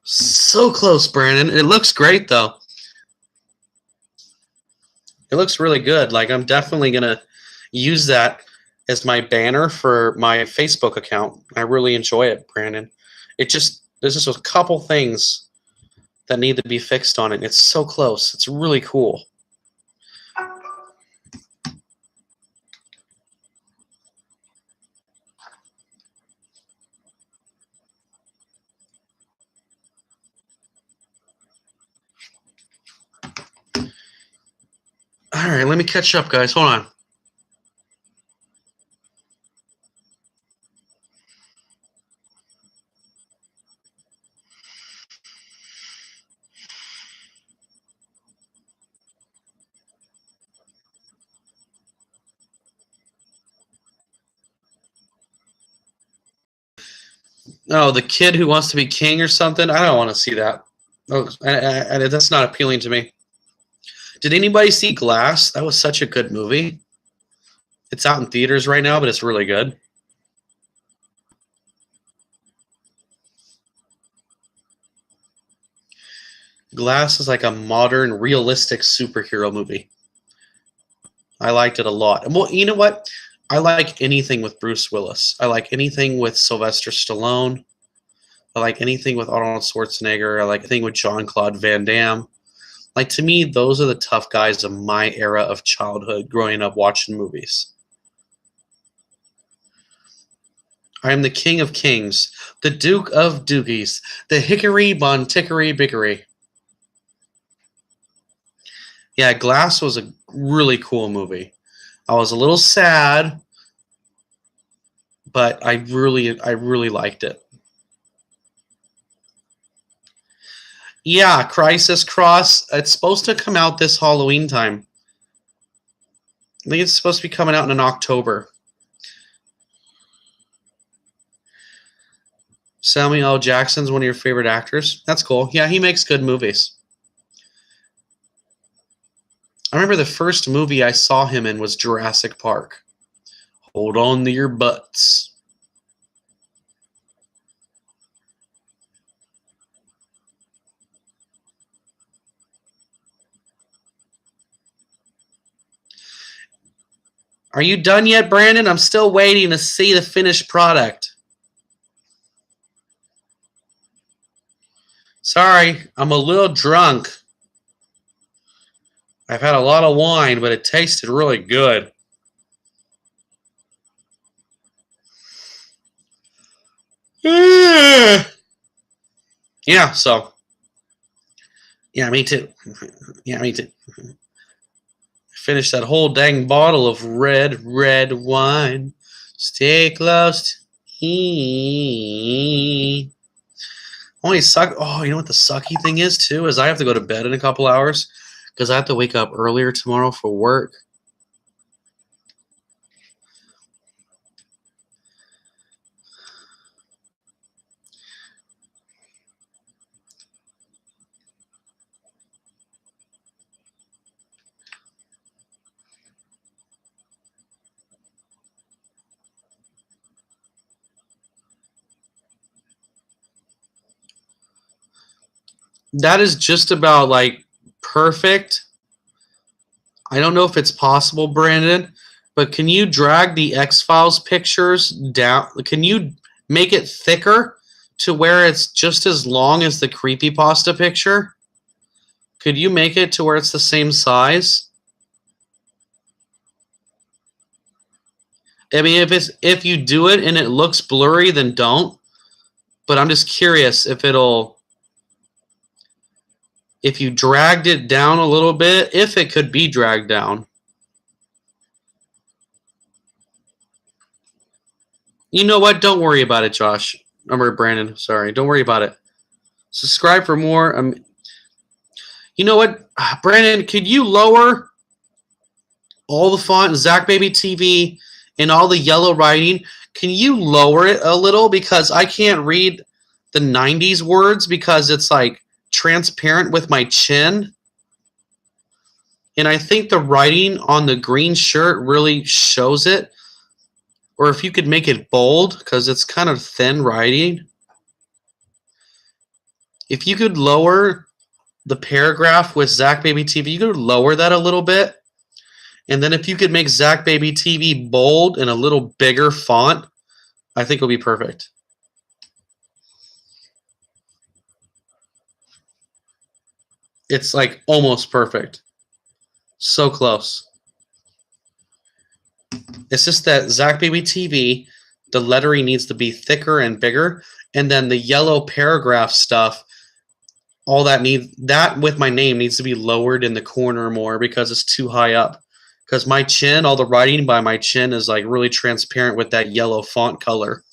A: So close, Brandon. It looks great, though. It looks really good. Like, I'm definitely going to use that as my banner for my Facebook account. I really enjoy it, Brandon. There's just a couple things that need to be fixed on it. It's so close. It's really cool. All right, let me catch up, guys. Hold on. Oh, the kid who wants to be king or something? I don't want to see that. Oh, and that's not appealing to me. Did anybody see Glass? That was such a good movie. It's out in theaters right now, but it's really good. Glass is like a modern, realistic superhero movie. I liked it a lot. Well, you know what? I like anything with Bruce Willis. I like anything with Sylvester Stallone. I like anything with Arnold Schwarzenegger. I like anything with Jean-Claude Van Damme. Like, to me, those are the tough guys of my era of childhood, growing up watching movies. I am the king of kings, the duke of dookies, the hickory bontickory bickory. Yeah, Glass was a really cool movie. I was a little sad, but I really liked it. Yeah, Crisis Cross. It's supposed to come out this Halloween time. I think it's supposed to be coming out in October. Samuel L. Jackson's one of your favorite actors. That's cool. Yeah, he makes good movies. I remember the first movie I saw him in was Jurassic Park. Hold on to your butts. Are you done yet, Brandon? I'm still waiting to see the finished product. Sorry, I'm a little drunk. I've had a lot of wine, but it tasted really good. Yeah, so. Yeah, me too. Yeah, me too. Finished that whole dang bottle of red wine. Stay close to me. Only suck. Oh, you know what the sucky thing is too? Is I have to go to bed in a couple hours because I have to wake up earlier tomorrow for work. That is just about like perfect. I don't know if it's possible, Brandon, But can you drag the X-Files pictures down? Can you make it thicker to where it's just as long as the creepypasta picture? Could you make it to where it's the same size? I mean, if you do it and it looks blurry, then don't. But I'm just curious if you dragged it down a little bit, if it could be dragged down. You know what? Don't worry about it, Josh. Or Brandon, sorry. Don't worry about it. Subscribe for more. You know what? Brandon, could you lower all the font, ZakBabyTV, and all the yellow writing? Can you lower it a little? Because I can't read the 90s words because it's like transparent with my chin. And I think the writing on the green shirt really shows it. Or if you could make it bold, because it's kind of thin writing. If you could lower the paragraph with ZakBabyTV, you could lower that a little bit. And then if you could make ZakBabyTV bold and a little bigger font, I think it'll be perfect. It's like almost perfect. So close. It's just that ZakBabyTV, the lettering needs to be thicker and bigger, and then the yellow paragraph stuff, all that with my name needs to be lowered in the corner more because it's too high up. Because my chin, all the writing by my chin is like really transparent with that yellow font color.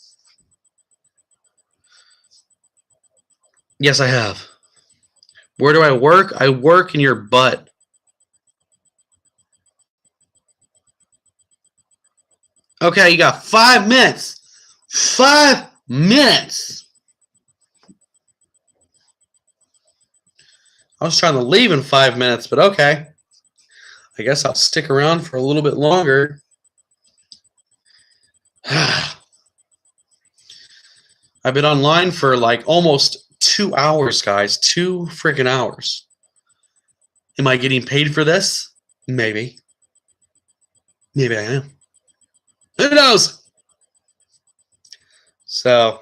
A: Yes, I have. Where do I work? I work in your butt. Okay, you got 5 minutes. 5 minutes. I was trying to leave in 5 minutes, but okay. I guess I'll stick around for a little bit longer. I've been online for like almost 2 hours, guys. 2 freaking hours. Am I getting paid for this? Maybe. Maybe I am. Who knows? So,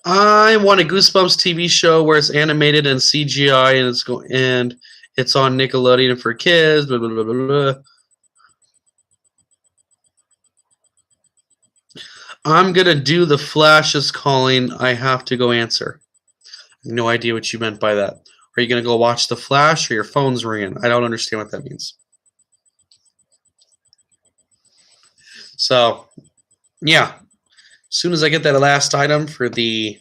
A: I want a Goosebumps TV show where it's animated and CGI and it's on Nickelodeon for kids. Blah, blah, blah, blah, blah. I'm gonna do The Flash is calling. I have to go answer. I have no idea what you meant by that. Are you gonna go watch The Flash or your phone's ringing? I don't understand what that means. So, yeah. As soon as I get that last item for the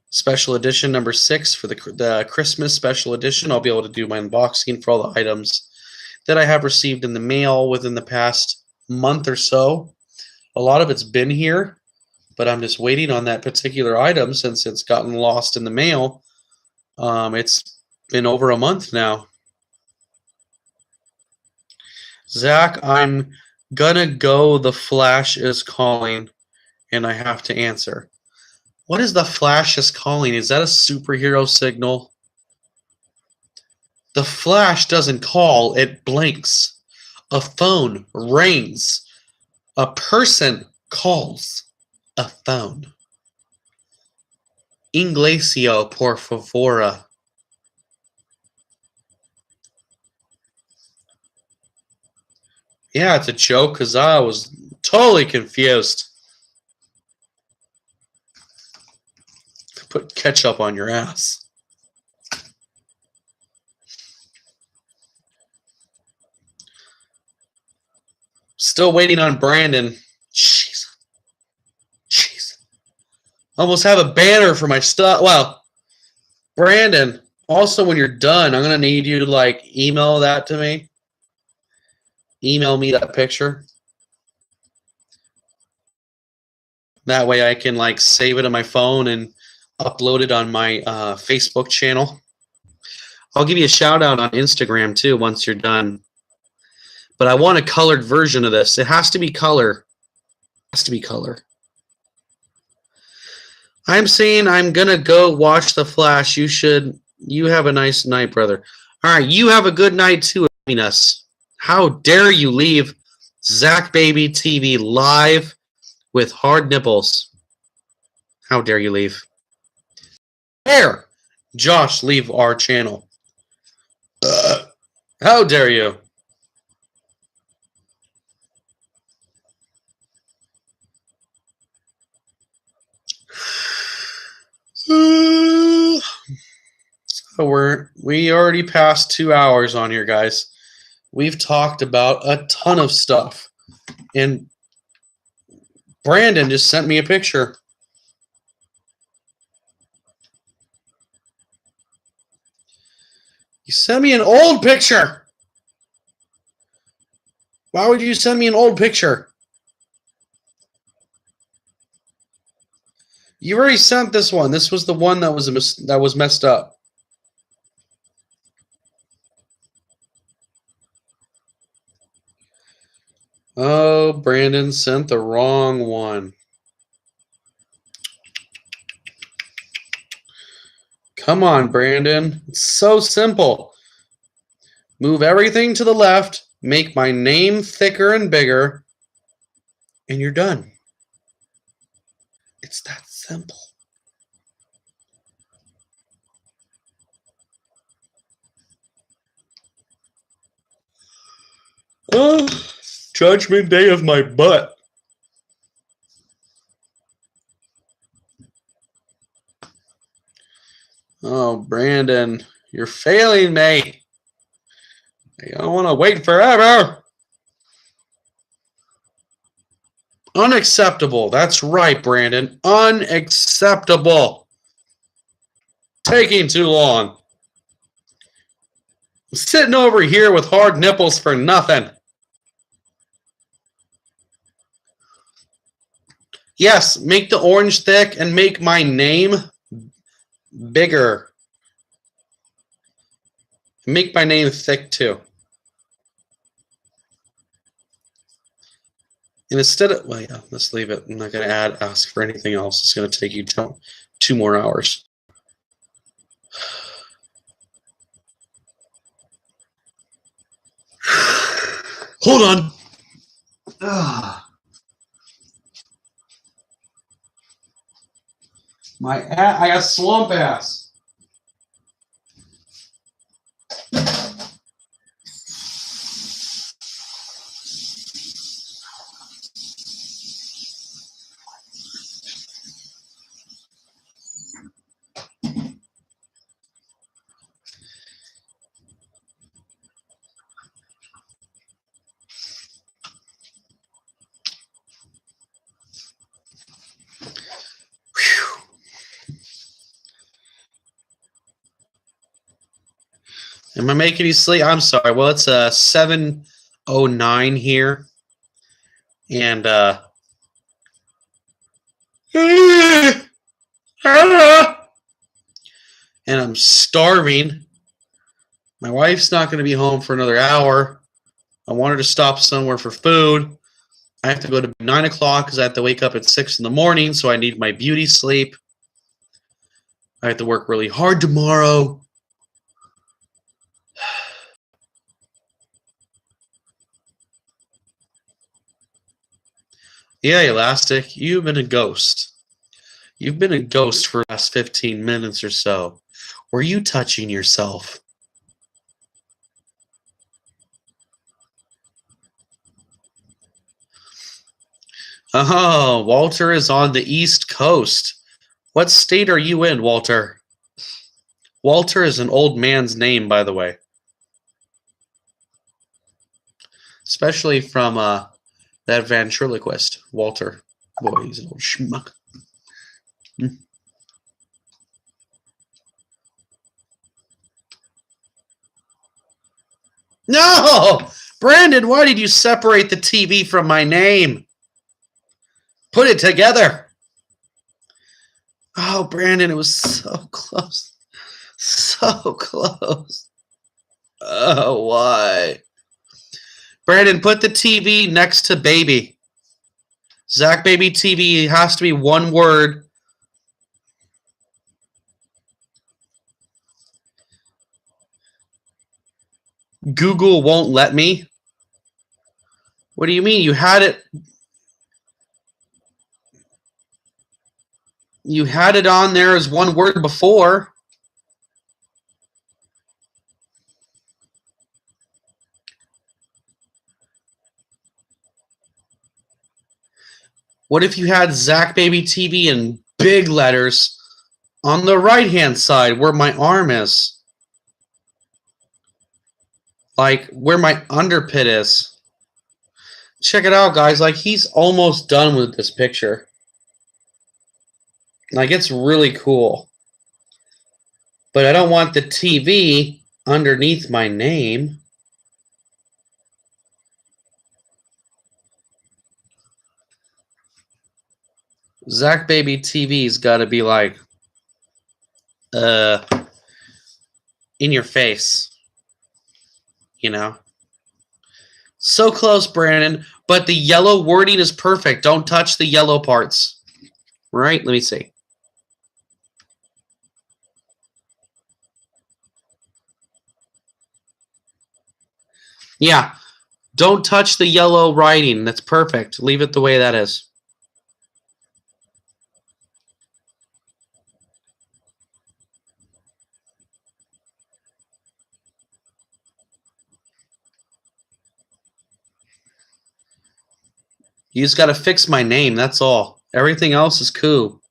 A: special edition number 6 for the Christmas special edition, I'll be able to do my unboxing for all the items that I have received in the mail within the past month or so. A lot of it's been here, but I'm just waiting on that particular item since it's gotten lost in the mail. It's been over a month now. Zach, I'm gonna go. The Flash is calling, and I have to answer. What is The Flash is calling? Is that a superhero signal? The Flash doesn't call, it blinks. A phone rings. A person calls a phone. Inglecio, por favor. Yeah, it's a joke because I was totally confused. Put ketchup on your ass. Still waiting on Brandon. Jeez. Almost have a banner for my stuff. Well, Brandon, also when you're done, I'm going to need you to like email that to me. Email me that picture. That way I can like save it on my phone and upload it on my Facebook channel. I'll give you a shout out on Instagram too once you're done. But I want a colored version of this. It has to be color. It has to be color. I'm saying I'm going to go watch The Flash. You have a nice night, brother. All right, you have a good night too, happiness. How dare you leave ZakBabyTV live with hard nipples. How dare you leave? Dare Josh leave our channel? How dare you? So we already passed 2 hours on here, guys. We've talked about a ton of stuff. And Brandon just sent me a picture. You sent me an old picture. Why would you send me an old picture? You already sent this one. This was the one that was messed up. Oh, Brandon sent the wrong one. Come on, Brandon. It's so simple. Move everything to the left, make my name thicker and bigger, and you're done. It's that simple. Oh, Judgment Day of my butt. Oh, Brandon, you're failing me. I don't want to wait forever. Unacceptable. That's right, Brandon. Unacceptable. Taking too long. I'm sitting over here with hard nipples for nothing. Yes, make the orange thick and make my name bigger. Make my name thick too. And instead of, well, yeah, let's leave it. I'm not going to ask for anything else. It's going to take you 2 more hours. Hold on. I got slump ass. Am I making you sleep? I'm sorry. Well, it's 7:09 here, and and I'm starving. My wife's not going to be home for another hour. I wanted to stop somewhere for food. I have to go to 9 o'clock because I have to wake up at 6 in the morning, so I need my beauty sleep. I have to work really hard tomorrow. Yeah, Elastic, you've been a ghost. You've been a ghost for the last 15 minutes or so. Were you touching yourself? Oh, Walter is on the East Coast. What state are you in, Walter? Walter is an old man's name, by the way. Especially from that ventriloquist, Walter. Boy, he's an old schmuck. No! Brandon, why did you separate the TV from my name? Put it together. Oh, Brandon, it was so close. So close. Oh, why? Brandon, put the TV next to baby. ZakBabyTV has to be one word. Google won't let me. What do you mean? You had it. You had it on there as one word before. What if you had ZakBabyTV in big letters on the right-hand side where my arm is? Like where my underpit is. Check it out, guys. Like, he's almost done with this picture. Like, it's really cool. But I don't want the TV underneath my name. ZakBabyTV's got to be like, in your face. You know? So close, Brandon. But the yellow wording is perfect. Don't touch the yellow parts. Right? Let me see. Yeah. Don't touch the yellow writing. That's perfect. Leave it the way that is. You just got to fix my name. That's all. Everything else is cool.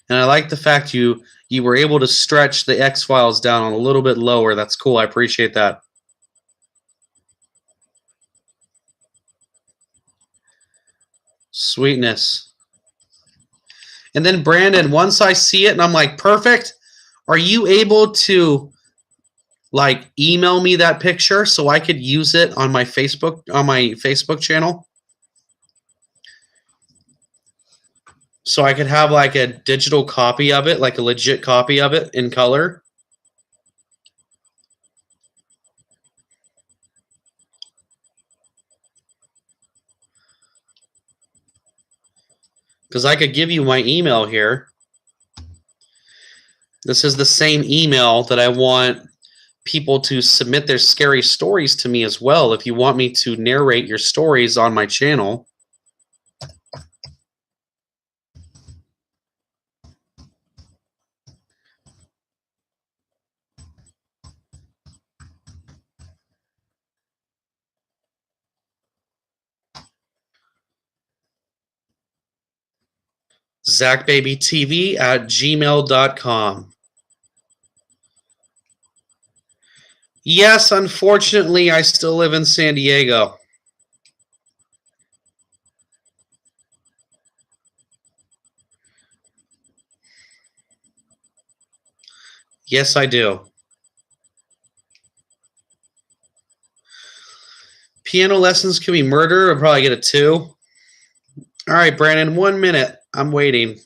A: And I like the fact you were able to stretch the X-Files down a little bit lower. That's cool. I appreciate that. Sweetness. And then, Brandon, once I see it and I'm like, perfect, are you able to like email me that picture so I could use it on my Facebook channel? So I could have like a digital copy of it, like a legit copy of it in color. Because I could give you my email here. This is the same email that I want people to submit their scary stories to me as well. If you want me to narrate your stories on my channel. ZakBabyTV@gmail.com. Yes, unfortunately, I still live in San Diego. Yes, I do. Piano lessons can be murder. I'll probably get a 2. All right, Brandon, 1 minute. I'm waiting.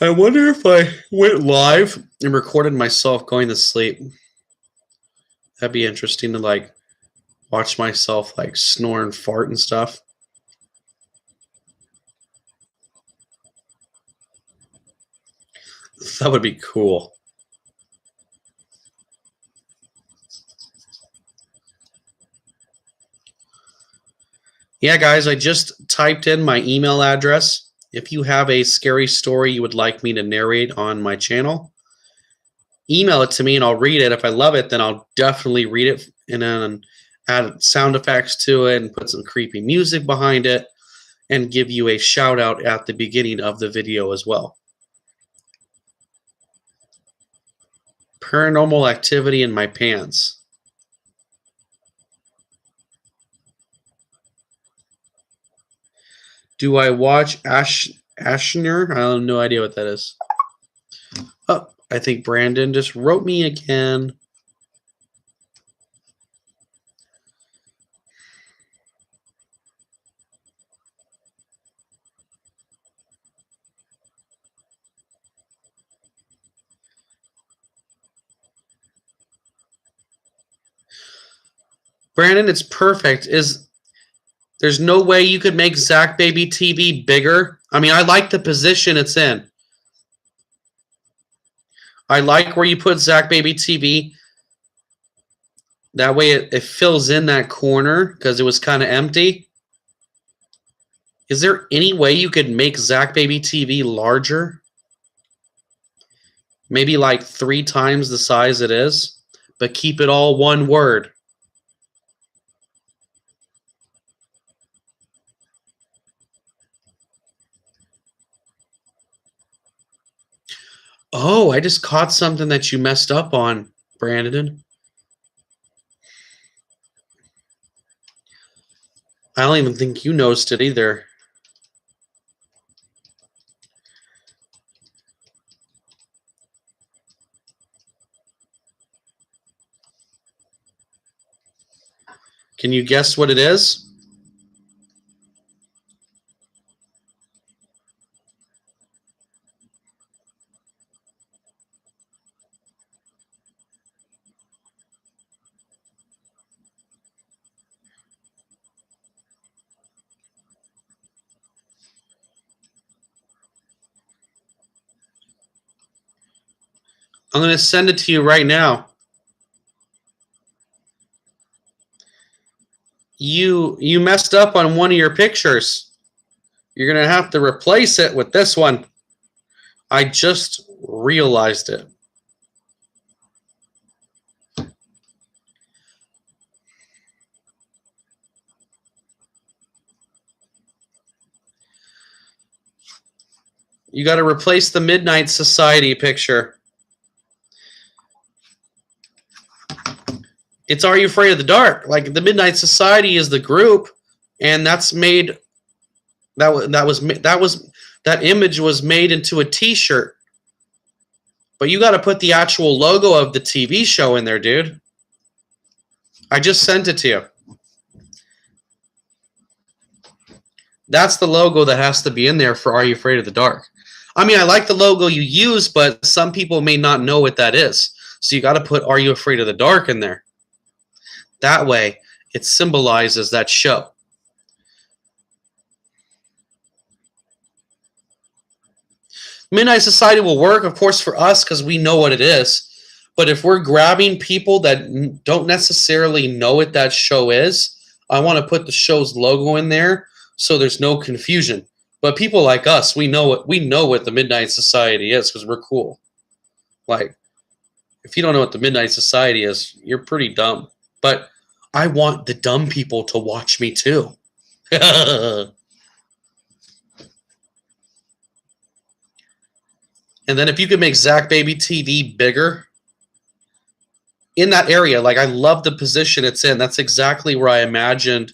A: I wonder if I went live and recorded myself going to sleep. That'd be interesting to like watch myself like snore and fart and stuff. That would be cool. Yeah, guys, I just typed in my email address. If you have a scary story you would like me to narrate on my channel, email it to me and I'll read it. If I love it, then I'll definitely read it and then add sound effects to it and put some creepy music behind it and give you a shout out at the beginning of the video as well. Paranormal activity in my pants. Do I watch Ashner? I have no idea what that is. Oh, I think Brandon just wrote me again. Brandon, it's perfect. There's no way you could make ZakBabyTV bigger? I mean, I like the position it's in. I like where you put ZakBabyTV. That way it fills in that corner because it was kind of empty. Is there any way you could make ZakBabyTV larger? Maybe like 3 times the size it is, but keep it all one word. Oh, I just caught something that you messed up on, Brandon. I don't even think you noticed it either. Can you guess what it is? I'm going to send it to you right now. You messed up on one of your pictures. You're going to have to replace it with this one. I just realized it. You got to replace the Midnight Society picture. It's Are You Afraid of the Dark? Like the Midnight Society is the group, and that's made. That image was made into a T-shirt. But you got to put the actual logo of the TV show in there, dude. I just sent it to you. That's the logo that has to be in there for Are You Afraid of the Dark? I mean, I like the logo you use, but some people may not know what that is. So you got to put Are You Afraid of the Dark in there. That way, it symbolizes that show. Midnight Society will work, of course, for us because we know what it is. But if we're grabbing people that don't necessarily know what that show is, I want to put the show's logo in there so there's no confusion. But people like us, we know what the Midnight Society is because we're cool. Like, if you don't know what the Midnight Society is, you're pretty dumb. But I want the dumb people to watch me too. And then if you could make ZakBabyTV bigger in that area, like I love the position it's in. That's exactly where I imagined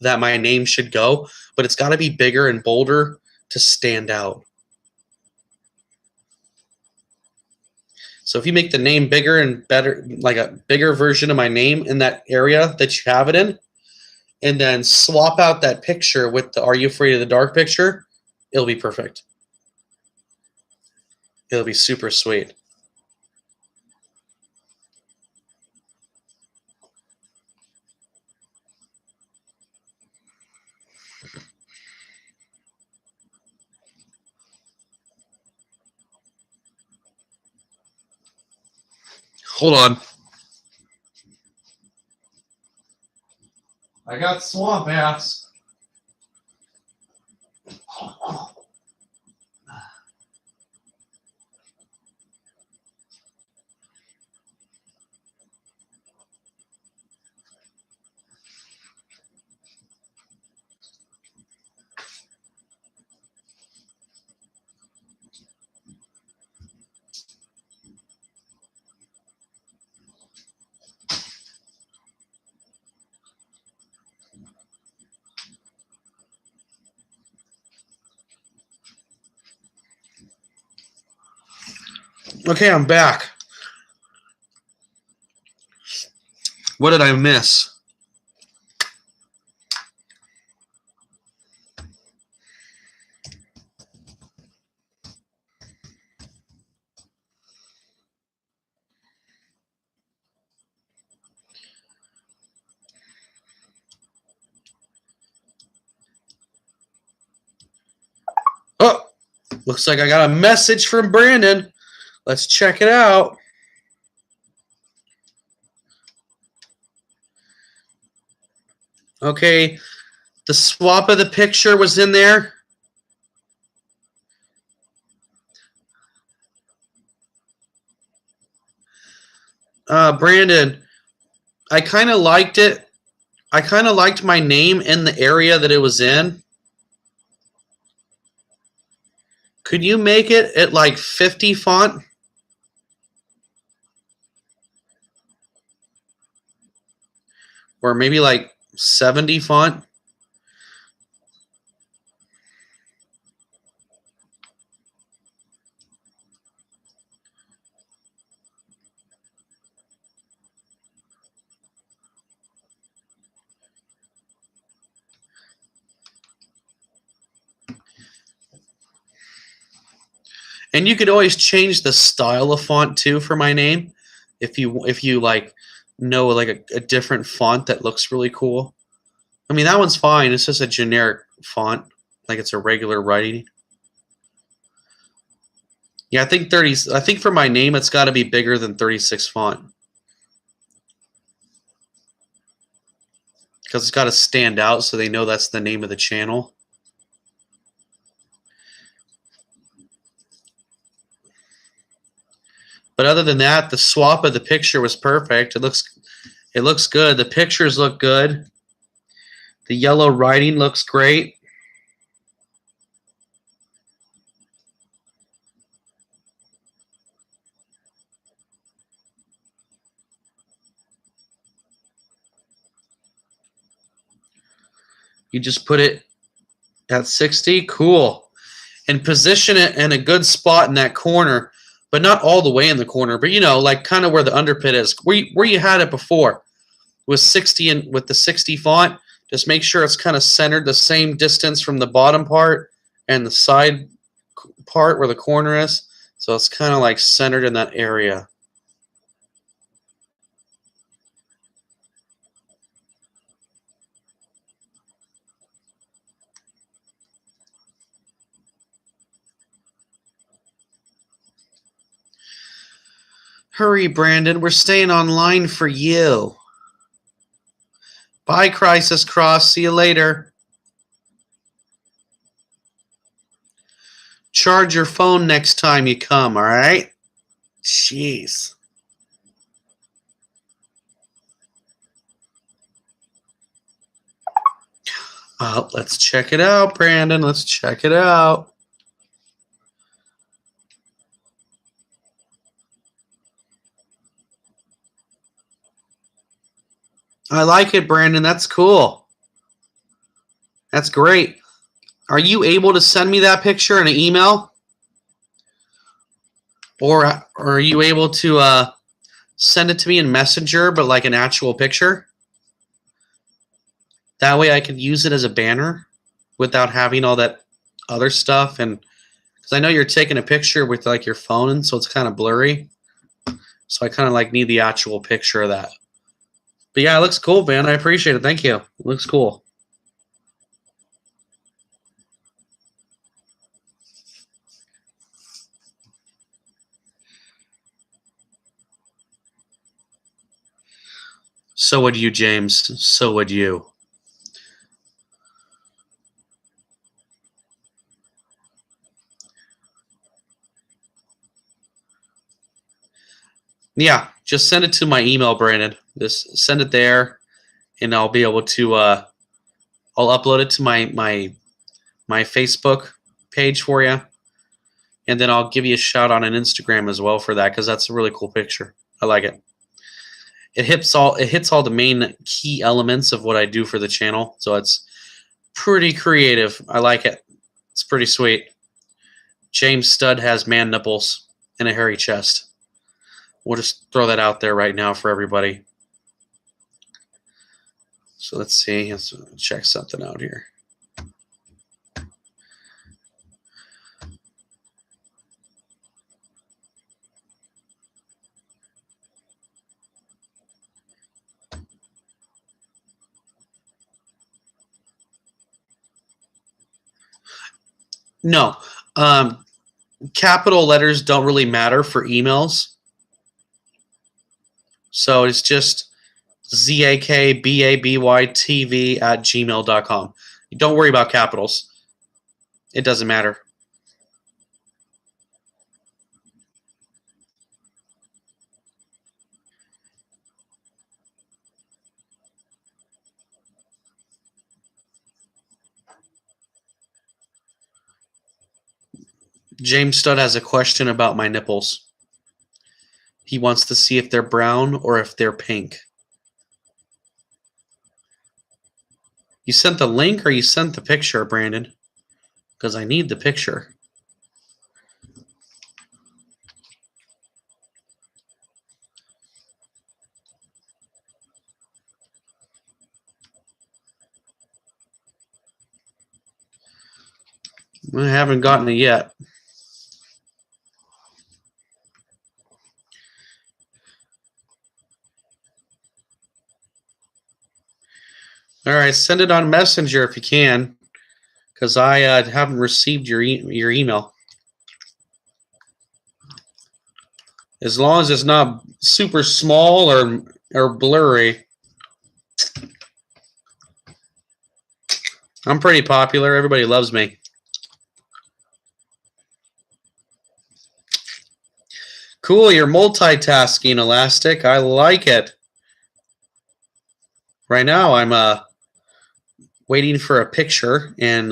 A: that my name should go, but it's got to be bigger and bolder to stand out. So if you make the name bigger and better, like a bigger version of my name in that area that you have it in, and then swap out that picture with the Are You Afraid of the Dark picture, it'll be perfect. It'll be super sweet. Hold on. I got swamp ass. Okay, I'm back. What did I miss? Looks like I got a message from Brandon. Let's check it out. Okay, the swap of the picture was in there. Brandon, I kind of liked it. I kind of liked my name in the area that it was in. Could you make it at like 50 font? Or maybe like 70 font? And you could always change the style of font too for my name, if you like know like a different font that looks really cool. I mean, that one's fine. It's just a generic font, like it's a regular writing. Yeah, I think 30. I think for my name, it's got to be bigger than 36 font because it's got to stand out so they know that's the name of the channel. But other than that, the swap of the picture was perfect. It looks good. The pictures look good. The yellow writing looks great. You just put it at 60. Cool. And position it in a good spot in that corner, but not all the way in the corner, but you know, like kind of where the underpit is, where you had it before. With 60 and with the 60 font, just make sure it's kind of centered the same distance from the bottom part and the side part where the corner is. So it's kind of like centered in that area. Hurry, Brandon. We're staying online for you. Bye, Crisis Cross. See you later. Charge your phone next time you come, all right? Jeez. Let's check it out, Brandon. Let's check it out. I like it, Brandon. That's cool. That's great. Are you able to send me that picture in an email? Or are you able to send it to me in Messenger, but like an actual picture? That way I could use it as a banner without having all that other stuff. And because I know you're taking a picture with like your phone, so it's kind of blurry. So I kind of like need the actual picture of that. But yeah, it looks cool, man. I appreciate it. Thank you. It looks cool. So would you, James. So would you. Yeah, just send it to my email, Brandon. Just send it there, and I'll be able to. I'll upload it to my Facebook page for you, and then I'll give you a shout on an Instagram as well for that because that's a really cool picture. I like it. It hits all the main key elements of what I do for the channel, so it's pretty creative. I like it. It's pretty sweet. James Stud has man nipples and a hairy chest. We'll just throw that out there right now for everybody. So let's see. Let's check something out here. No. capital letters don't really matter for emails. So it's just ZakBabyTV@gmail.com. Don't worry about capitals. It doesn't matter. James Stud has a question about my nipples. He wants to see if they're brown or if they're pink. You sent the link or you sent the picture, Brandon? Because I need the picture. I haven't gotten it yet. All right, send it on Messenger if you can, because I haven't received your email. As long as it's not super small or blurry. I'm pretty popular. Everybody loves me. Cool, you're multitasking, Elastic. I like it. Right now, I'm waiting for a picture and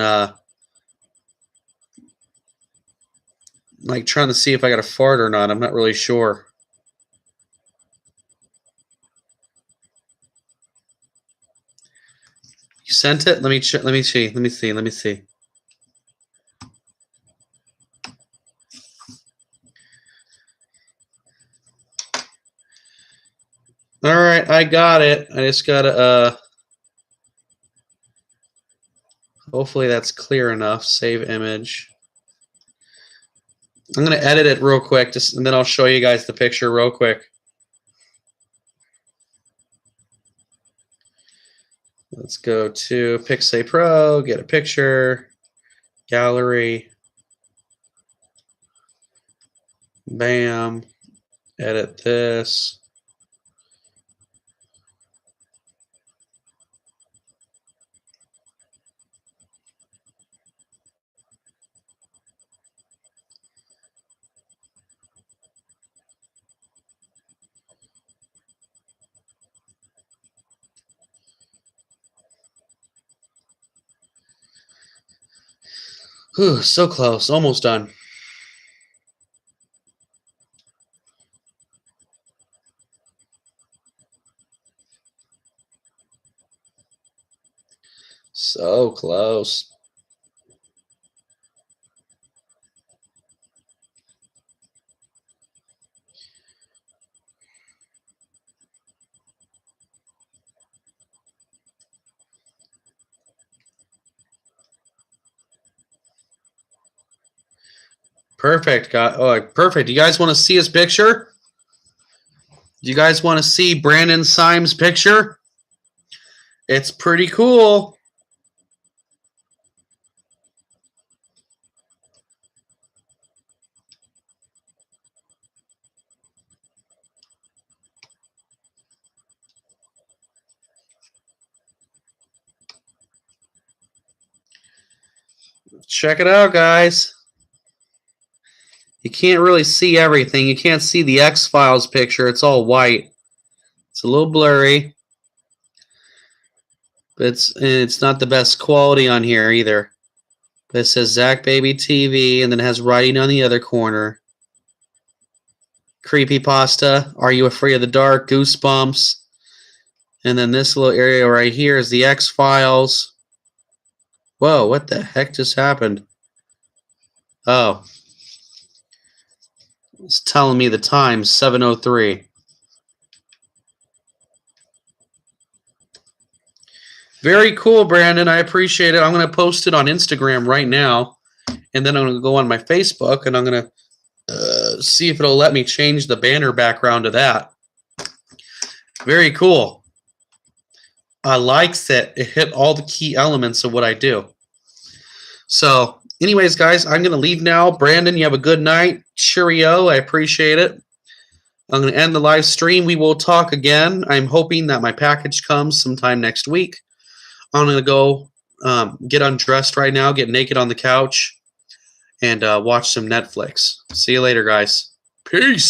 A: like trying to see if I got a fart or not. I'm not really sure. You sent it? Let me see. Let me see. All right, I got it. I just gotta hopefully that's clear enough. Save image. I'm gonna edit it real quick, and then I'll show you guys the picture real quick. Let's go to Pixel Pro, get a picture, gallery, bam, edit this. Whew, so close, almost done. So close. Perfect. Perfect. You guys want to see his picture? You guys want to see Brandon Syme's picture? It's pretty cool. Check it out, guys. You can't really see everything. You can't see the X-Files picture. It's all white. It's a little blurry. But it's not the best quality on here either. But it says ZakBabyTV and then it has writing on the other corner. Creepypasta. Are you afraid of the dark? Goosebumps. And then this little area right here is the X-Files. Whoa, what the heck just happened? Oh. It's telling me the time, 7:03. Very cool, Brandon. I appreciate it. I'm going to post it on Instagram right now. And then I'm going to go on my Facebook and I'm going to see if it'll let me change the banner background to that. Very cool. I like that it hit all the key elements of what I do. So Anyways, guys, I'm going to leave now. Brandon, you have a good night. Cheerio. I appreciate it. I'm going to end the live stream. We will talk again. I'm hoping that my package comes sometime next week. I'm going to go get undressed right now, get naked on the couch, and watch some Netflix. See you later, guys. Peace.